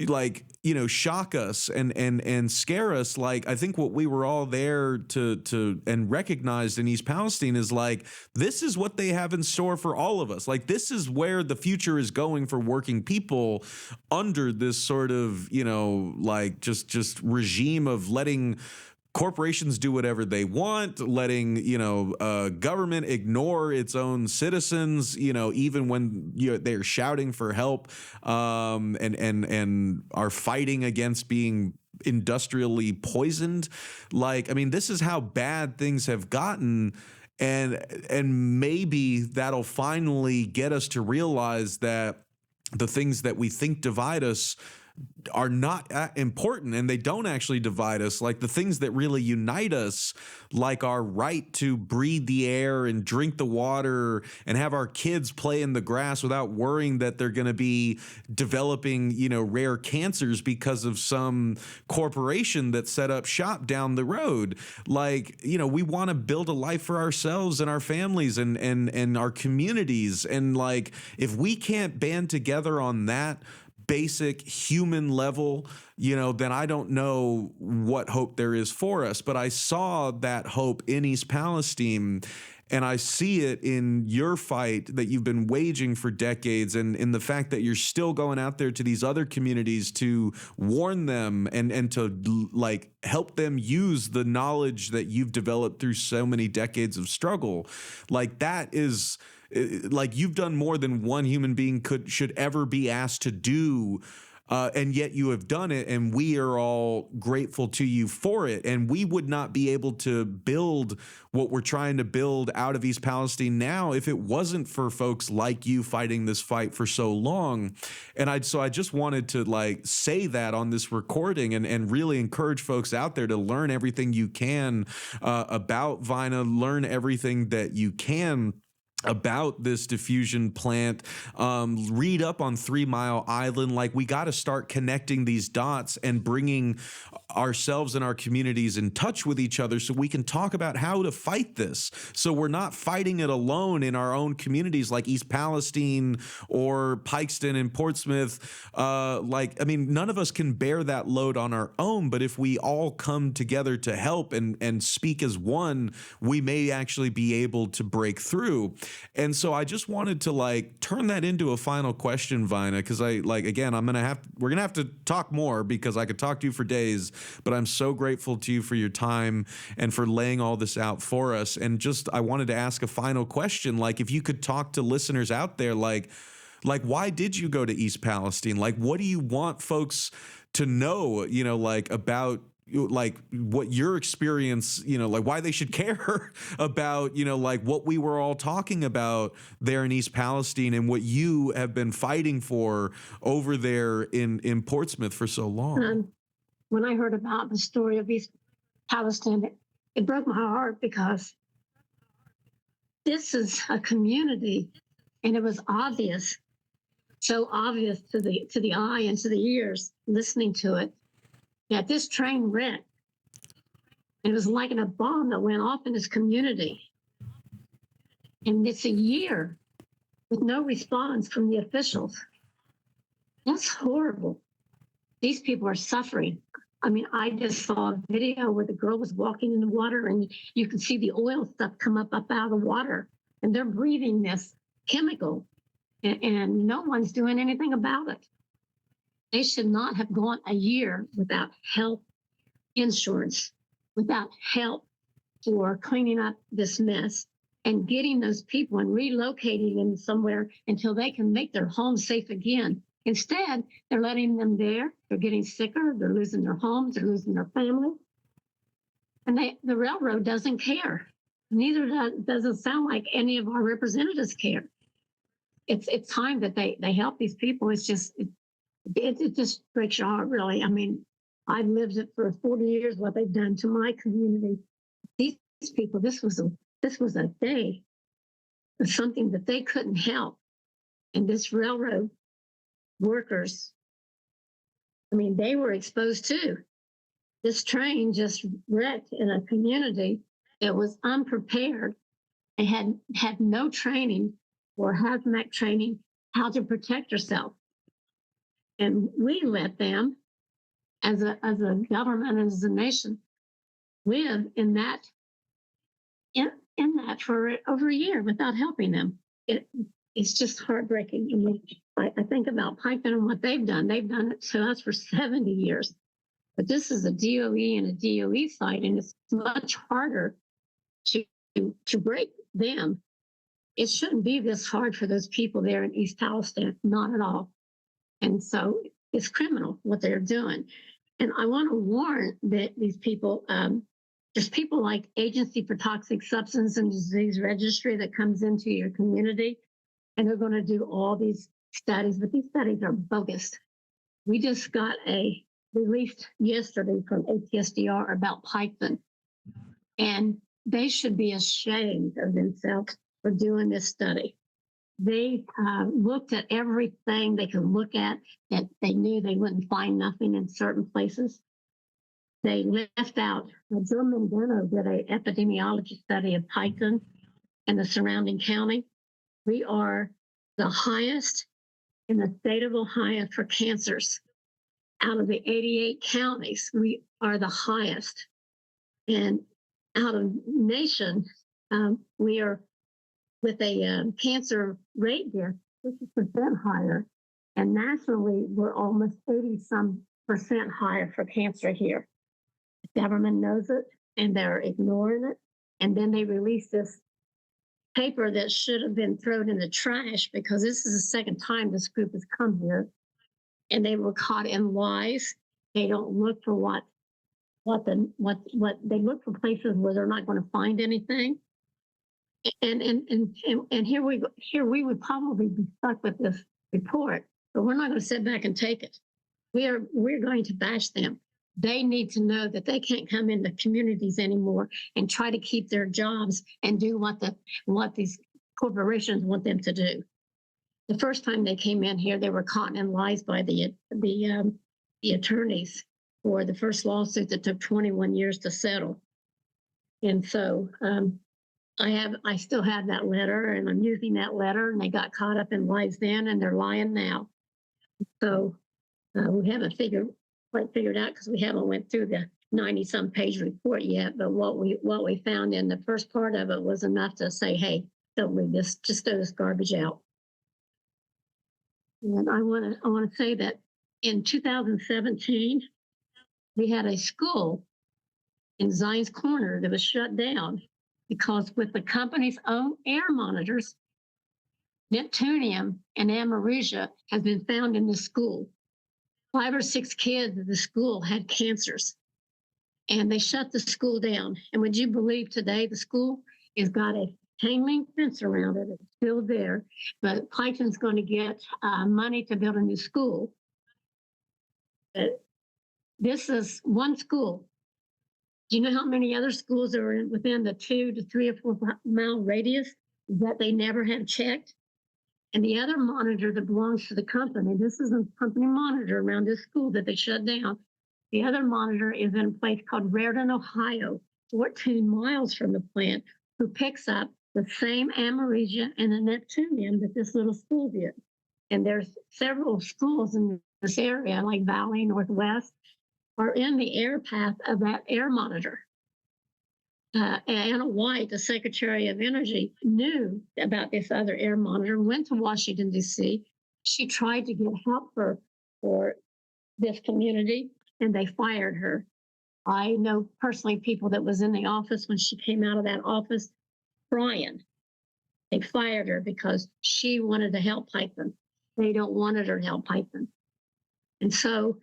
like, you know, shock us and scare us, like, I think what we were all there to and recognized in East Palestine is like, this is what they have in store for all of us. Like, this is where the future is going for working people under this sort of, you know, like just regime of letting corporations do whatever they want, letting, you know, government ignore its own citizens, you know, even when they're shouting for help, and are fighting against being industrially poisoned. Like, I mean, this is how bad things have gotten. And maybe that'll finally get us to realize that the things that we think divide us are not important, and they don't actually divide us. Like, the things that really unite us, like our right to breathe the air and drink the water and have our kids play in the grass without worrying that they're going to be developing, you know, rare cancers because of some corporation that set up shop down the road. Like, you know, we want to build a life for ourselves and our families and our communities. And like, if we can't band together on that, basic human level, then I don't know what hope there is for us. But I saw that hope in East Palestine, and I see it in your fight that you've been waging for decades, and in the fact that you're still going out there to these other communities to warn them and to like help them use the knowledge that you've developed through so many decades of struggle. Like that is like you've done more than one human being should ever be asked to do. And yet you have done it, and we are all grateful to you for it. And we would not be able to build what we're trying to build out of East Palestine now if it wasn't for folks like you fighting this fight for so long. And so I just wanted to like say that on this recording and really encourage folks out there to learn everything you can about Vina, learn everything that you can about this diffusion plant, read up on 3 Mile Island. Like we got to start connecting these dots and bringing ourselves and our communities in touch with each other so we can talk about how to fight this. So we're not fighting it alone in our own communities like East Palestine or Piketon and Portsmouth. None of us can bear that load on our own, but if we all come together to help and speak as one, we may actually be able to break through. And so I just wanted to like turn that into a final question, Vina, because we're gonna have to talk more because I could talk to you for days, but I'm so grateful to you for your time and for laying all this out for us. And just I wanted to ask a final question, like if you could talk to listeners out there, like why did you go to East Palestine? Like what do you want folks to know, about like what your experience, like why they should care about, like what we were all talking about there in East Palestine and what you have been fighting for over there in Portsmouth for so long. When I heard about the story of East Palestine, it broke my heart because this is a community, and it was obvious, so obvious to the eye and to the ears listening to it, that this train wrecked. And it was like a bomb that went off in this community. And it's a year with no response from the officials. That's horrible. These people are suffering. I mean, I just saw a video where the girl was walking in the water and you could see the oil stuff come up out of the water. And they're breathing this chemical and no one's doing anything about it. They should not have gone a year without health insurance, without help for cleaning up this mess and getting those people and relocating them somewhere until they can make their homes safe again. Instead, they're letting them there. They're getting sicker. They're losing their homes. They're losing their family. And the railroad doesn't care. Neither does it sound like any of our representatives care. It's time that they help these people. It's just... It just breaks your heart, really. I mean, I've lived it for 40 years, what they've done to my community. These people, this was a day of something that they couldn't help. And this railroad workers, I mean, they were exposed too. This train just wrecked in a community that was unprepared and had no training or hazmat training, how to protect yourself. And we let them, as a government, as a nation, live in that for over a year without helping them. It's just heartbreaking. I mean, I think about Piketon and what they've done. They've done it to us for 70 years. But this is a DOE and a DOE site, and it's much harder to break them. It shouldn't be this hard for those people there in East Palestine, not at all. And so it's criminal what they're doing. And I want to warn that these people, there's people like Agency for Toxic Substance and Disease Registry that comes into your community, and they're going to do all these studies, but these studies are bogus. We just got a released yesterday from ATSDR about Piketon, and they should be ashamed of themselves for doing this study. They looked at everything they could look at that they knew they wouldn't find nothing in certain places. They left out, Joe Mendano did an epidemiology study of Piketon and the surrounding county. We are the highest in the state of Ohio for cancers. Out of the 88 counties, we are the highest. And out of nation, we are with a cancer rate there 50% higher. And nationally, we're almost 80-some% higher for cancer here. The government knows it and they're ignoring it. And then they released this paper that should have been thrown in the trash because this is the second time this group has come here. And they were caught in lies. They don't look for what they look for places where they're not going to find anything. And here we would probably be stuck with this report, but we're not going to sit back and take it. We're going to bash them. They need to know that they can't come into communities anymore and try to keep their jobs and do what these corporations want them to do. The first time they came in here, they were caught in lies by the attorneys for the first lawsuit that took 21 years to settle. And so I still have that letter, and I'm using that letter, and they got caught up in lies then, and they're lying now. So we haven't quite figured out because we haven't went through the 90-some page report yet. But what we found in the first part of it was enough to say, hey, don't read this, just throw this garbage out. And I want to say that in 2017, we had a school in Zion's Corner that was shut down because with the company's own air monitors, neptunium and americia has been found in the school. 5 or 6 kids at the school had cancers, and they shut the school down. And would you believe today the school has got a chain link fence around it? It's still there, but Piketon's going to get money to build a new school. This is one school. Do you know how many other schools are within the 2 to 3 or 4 mile radius that they never have checked? And the other monitor that belongs to the company, this is a company monitor around this school that they shut down. The other monitor is in a place called Raritan, Ohio, 14 miles from the plant, who picks up the same americia and the neptunium that this little school did. And there's several schools in this area, like Valley, Northwest, are in the air path of that air monitor. Anna White, the Secretary of Energy, knew about this other air monitor, went to Washington, D.C. She tried to get help for this community, and they fired her. I know personally people that was in the office when she came out of that office crying. They fired her because she wanted to help Piketon. They don't wanted her to help Piketon. And so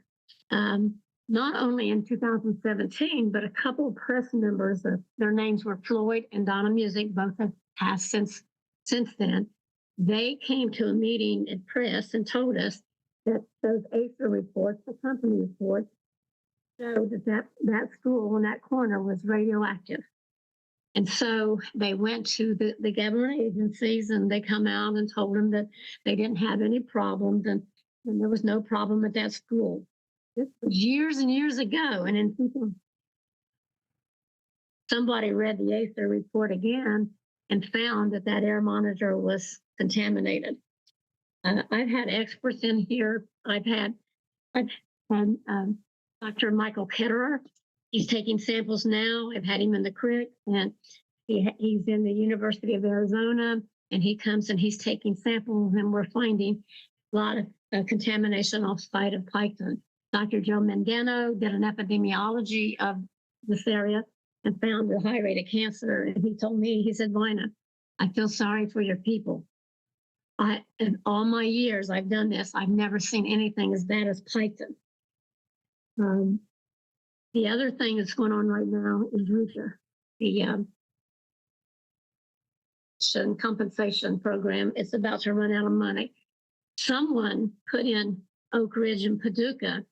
not only in 2017, but a couple of press members, their names were Floyd and Donna Music, both have passed since then. They came to a meeting at press and told us that those ACER reports, the company reports, showed that school in that corner was radioactive. And so they went to the government agencies, and they come out and told them that they didn't have any problems, and there was no problem at that school. This was years and years ago, and then somebody read the ACER report again and found that air monitor was contaminated. I've had experts in here. I've had Dr. Michael Ketterer. He's taking samples now. I've had him in the creek, and he's in the University of Arizona, and he comes and he's taking samples, and we're finding a lot of contamination off site of Piketon. Dr. Joe Mangano did an epidemiology of this area and found a high rate of cancer. And he told me, he said, Vina, I feel sorry for your people. In all my years I've done this, I've never seen anything as bad as Piketon. The other thing that's going on right now is RUCA, the compensation program. It's about to run out of money. Someone put in Oak Ridge and Paducah,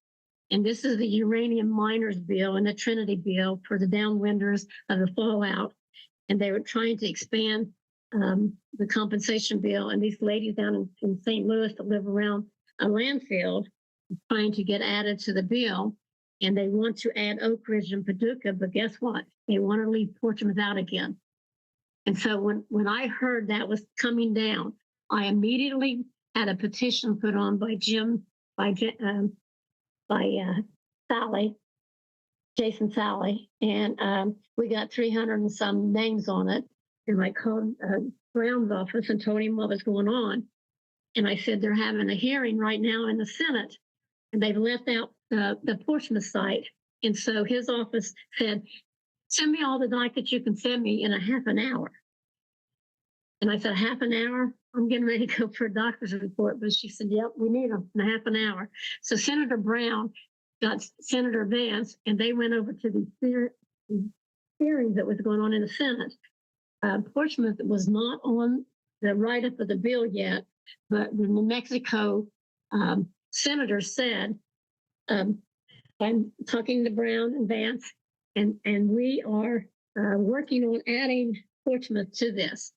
and this is the uranium miners bill and the Trinity bill for the downwinders of the fallout. And they were trying to expand the compensation bill. And these ladies down in St. Louis that live around a landfill trying to get added to the bill. And they want to add Oak Ridge and Paducah, but guess what? They want to leave Portsmouth out again. And so when I heard that was coming down, I immediately had a petition put on by Sally, Jason Sally, and we got 300 and some names on it. And I called Brown's office and told him what was going on. And I said, they're having a hearing right now in the Senate, and they've left out the Portsmouth site. And so his office said, send me all the dockets you can send me in a half an hour. And I said, half an hour? I'm getting ready to go for a doctor's report. But she said, yep, we need them in a half an hour. So Senator Brown got Senator Vance, and they went over to the hearings that was going on in the Senate. Portsmouth was not on the write-up of the bill yet, but the New Mexico senator said, I'm talking to Brown and Vance, and we are working on adding Portsmouth to this.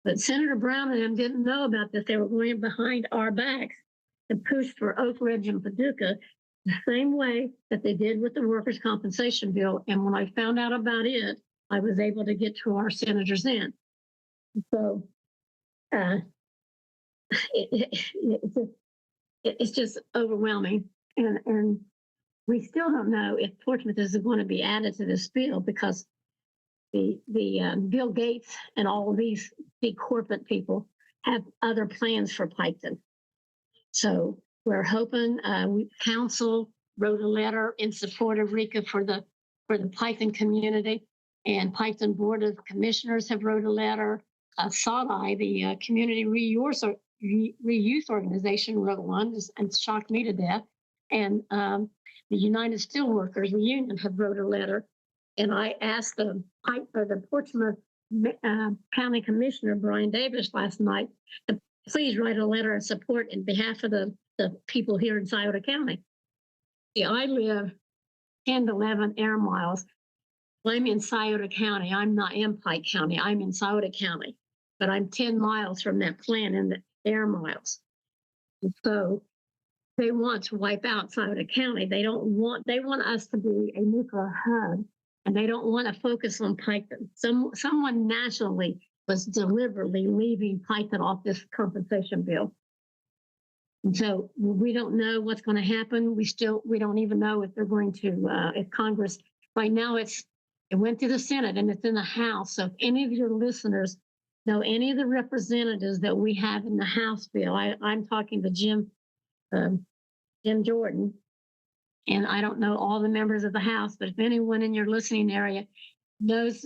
But Senator Brown and them didn't know about this. They were going behind our backs to push for Oak Ridge and Paducah the same way that they did with the workers' compensation bill. And when I found out about it, I was able to get to our senators in. So it's just overwhelming. And we still don't know if Portsmouth is going to be added to this bill, because the Bill Gates and all of these big corporate people have other plans for Piketon. So we're hoping council wrote a letter in support of RECA for the Piketon community, and Piketon Board of Commissioners have wrote a letter. SODI, the Community Reuse Organization, wrote one and shocked me to death. And the United Steelworkers Union have wrote a letter. And I asked the Portsmouth County Commissioner, Brian Davis, last night to please write a letter of support in behalf of the people here in Scioto County. See, I live 10 to 11 air miles. I'm in Scioto County. I'm not in Pike County. I'm in Scioto County. But I'm 10 miles from that plant in the air miles. And so they want to wipe out Scioto County. They want us to be a nuclear hub, and they don't want to focus on Piketon. Someone nationally was deliberately leaving Piketon off this compensation bill. And so we don't know what's going to happen. We don't even know if they're going to, if Congress, right now it went to the Senate and it's in the House. So if any of your listeners know any of the representatives that we have in the House bill, I'm talking to Jim Jordan, and I don't know all the members of the House, but if anyone in your listening area knows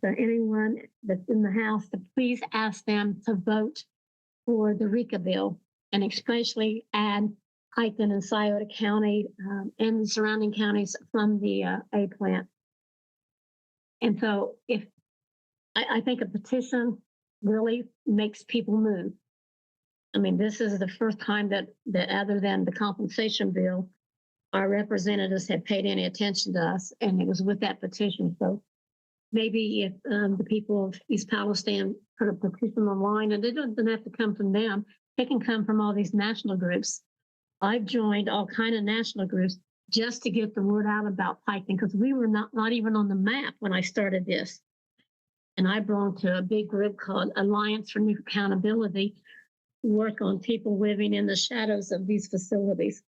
anyone that's in the House, to please ask them to vote for the RECA bill, and especially add Piketon and Scioto County and the surrounding counties from the A plant. And so if I think a petition really makes people move. I mean, this is the first time that other than the compensation bill, our representatives have paid any attention to us, and it was with that petition. So maybe if the people of East Palestine put a petition online, and it doesn't have to come from them, it can come from all these national groups. I've joined all kind of national groups just to get the word out about Piketon, because we were not even on the map when I started this. And I belong to a big group called Alliance for New Accountability, work on people living in the shadows of these facilities.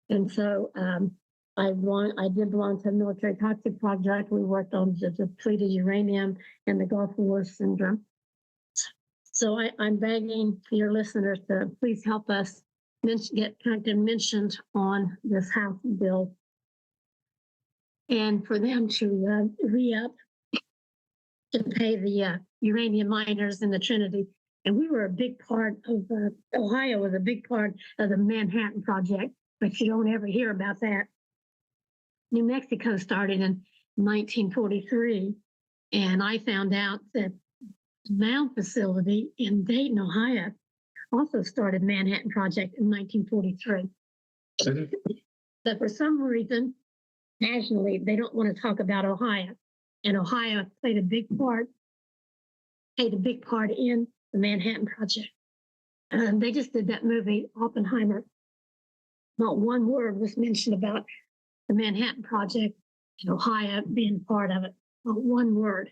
And so I did belong to the Military Toxic Project. We worked on the depleted uranium and the Gulf War syndrome. So I'm begging your listeners to please help us get Piketon mentioned on this House bill, and for them to re-up to pay the uranium miners in the Trinity. And we were a big part of, Ohio was a big part of the Manhattan Project, but you don't ever hear about that. New Mexico started in 1943, and I found out that the Mound facility in Dayton, Ohio, also started Manhattan Project in 1943. But for some reason, nationally, they don't want to talk about Ohio. And Ohio played a big part in the Manhattan Project. They just did that movie, Oppenheimer. Not one word was mentioned about the Manhattan Project and Ohio being part of it. Not one word.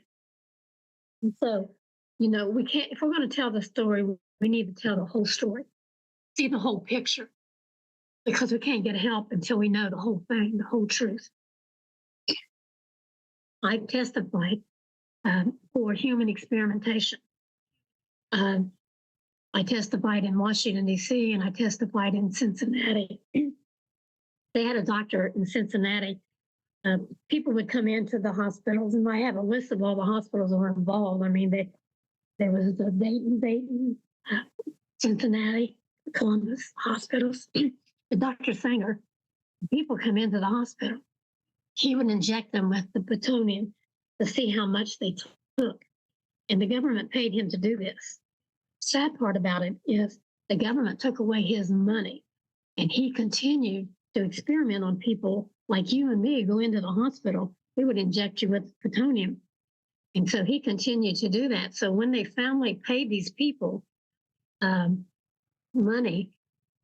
And so, we can't, if we're going to tell the story, We need to tell the whole story, see the whole picture, because we can't get help until we know the whole thing, the whole truth. I testified for human experimentation. I testified in Washington, D.C., and I testified in Cincinnati. They had a doctor in Cincinnati. People would come into the hospitals, and I have a list of all the hospitals that were involved. I mean, there was the Dayton, Cincinnati, Columbus hospitals. The Dr. Sanger, people come into the hospital. He would inject them with the plutonium to see how much they took. And the government paid him to do this. Sad part about it is the government took away his money, and he continued to experiment on people like you and me. Go into the hospital, he would inject you with plutonium. And so he continued to do that. So when they finally paid these people money,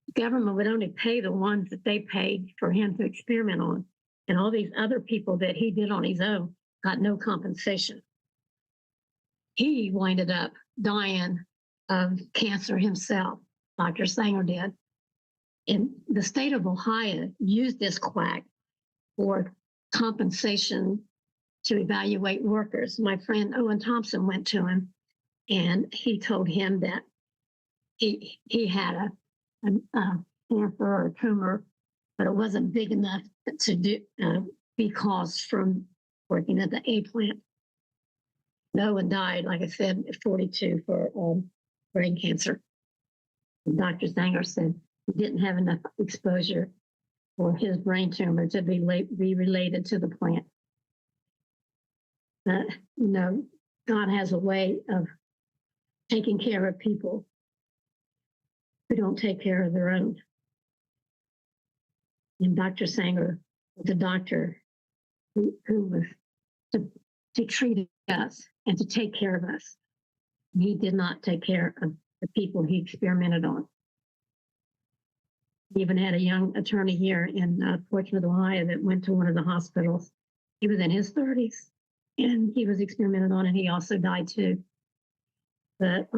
the government would only pay the ones that they paid for him to experiment on. And all these other people that he did on his own got no compensation. He winded up dying of cancer himself. Dr. Sanger did. And the state of Ohio used this quack for compensation to evaluate workers. My friend Owen Thompson went to him, and he told him that he had a cancer or a tumor, but it wasn't big enough to be caused from working at the A plant. Owen died, like I said, at 42 for brain cancer. And Dr. Sanger said he didn't have enough exposure for his brain tumor to be related to the plant. God has a way of taking care of people who don't take care of their own. And Dr. Sanger was a doctor who was to treat us and to take care of us. He did not take care of the people he experimented on. He even had a young attorney here in Portsmouth, Ohio, that went to one of the hospitals. He was in his 30s, and he was experimented on, and he also died too. But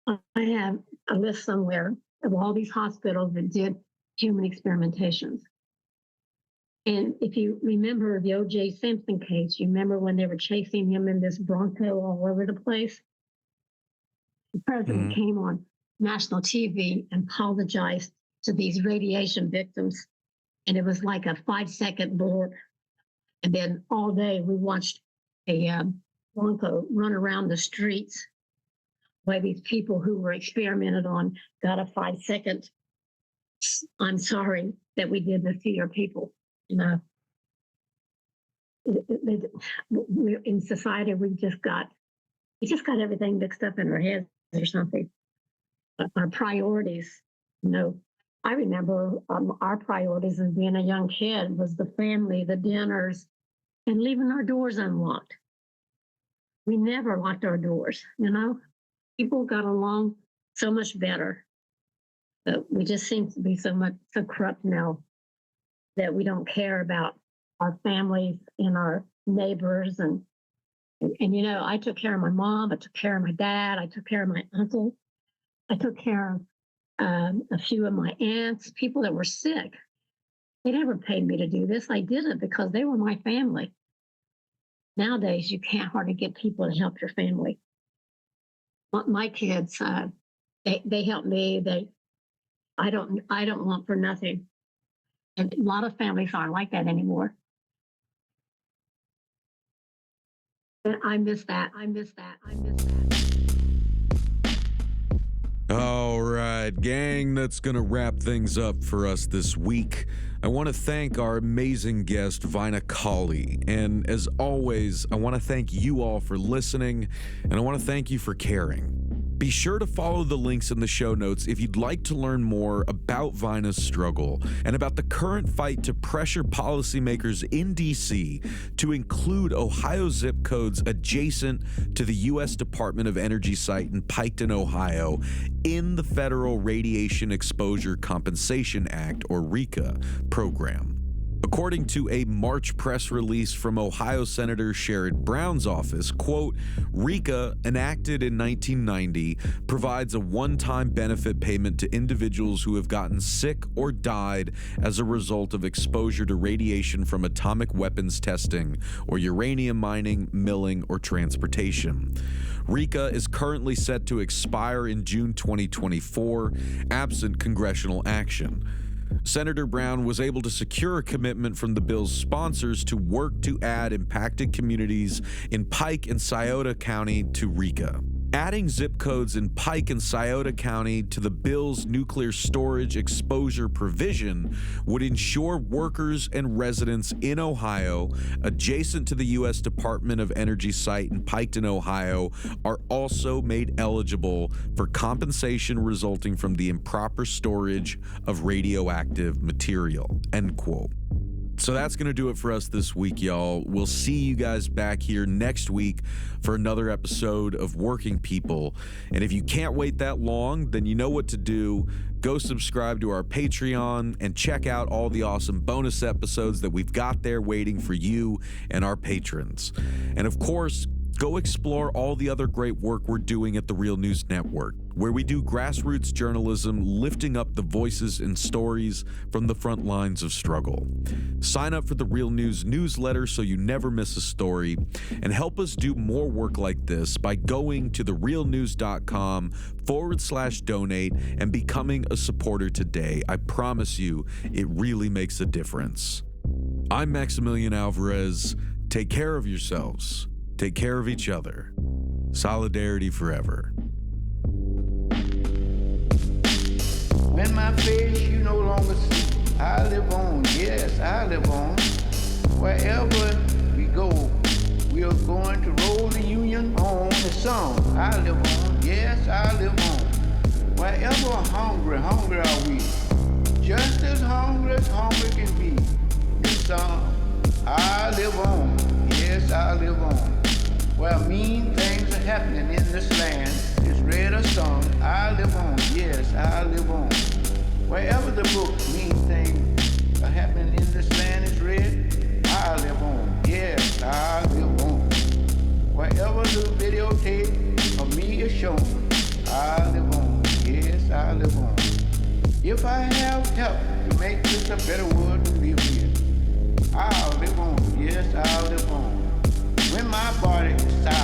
I have a list somewhere of all these hospitals that did human experimentations. And if you remember the O.J. Simpson case, you remember when they were chasing him in this Bronco all over the place? The president came on national TV and apologized to these radiation victims. And it was like a 5-second blurb. And then all day we watched a Bronco run around the streets while these people who were experimented on got a 5-second, I'm sorry that we did this to your people. You know, we're in society, we just got everything mixed up in our heads or something. Our priorities, I remember our priorities as being a young kid was the family, the dinners, and leaving our doors unlocked. We never locked our doors, People got along so much better, but we just seem to be so corrupt now that we don't care about our families and our neighbors. And I took care of my mom, I took care of my dad, I took care of my uncle, I took care of a few of my aunts, people that were sick. They never paid me to do this. I did it because they were my family. Nowadays, you can't hardly get people to help your family. My kids, they help me. I don't want for nothing. And a lot of families aren't like that anymore. And I miss that. All right, gang, that's going to wrap things up for us this week. I want to thank our amazing guest, Vina Colley. And as always, I want to thank you all for listening, and I want to thank you for caring. Be sure to follow the links in the show notes if you'd like to learn more about Vina's struggle and about the current fight to pressure policymakers in D.C. to include Ohio zip codes adjacent to the U.S. Department of Energy site in Piketon, Ohio, in the Federal Radiation Exposure Compensation Act, or RECA, program. According to a March press release from Ohio Senator Sherrod Brown's office, quote, RECA, enacted in 1990, provides a one-time benefit payment to individuals who have gotten sick or died as a result of exposure to radiation from atomic weapons testing or uranium mining, milling, or transportation. RECA is currently set to expire in June 2024, absent congressional action. Senator Brown was able to secure a commitment from the bill's sponsors to work to add impacted communities in Pike and Scioto County to RECA. Adding zip codes in Pike and Scioto County to the bill's nuclear storage exposure provision would ensure workers and residents in Ohio, adjacent to the U.S. Department of Energy site in Piketon, Ohio, are also made eligible for compensation resulting from the improper storage of radioactive material, end quote. So that's going to do it for us this week, y'all. We'll see you guys back here next week for another episode of Working People. And if you can't wait that long, then you know what to do. Go subscribe to our Patreon and check out all the awesome bonus episodes that we've got there waiting for you and our patrons. And of course, go explore all the other great work we're doing at the Real News Network, where we do grassroots journalism, lifting up the voices and stories from the front lines of struggle. Sign up for the Real News newsletter so you never miss a story, and help us do more work like this by going to therealnews.com/donate and becoming a supporter today. I promise you, it really makes a difference. I'm Maximillian Alvarez. Take care of yourselves. Take care of each other. Solidarity forever. When my face you no longer see, I live on, yes, I live on. Wherever we go, we are going to roll the Union on the song. I live on, yes, I live on. Wherever hungry are we. Just as hungry can be. The song, I live on, yes, I live on. Where mean things are happening in this land, it's read or sung, I live on, yes, I live on. Wherever the book mean things are happening in this land is read, I live on, yes, I live on. Wherever the videotape of me is shown, I live on, yes, I live on. If I have help to make this a better world to live in, I'll live on, yes, I'll live on. When my body is silent,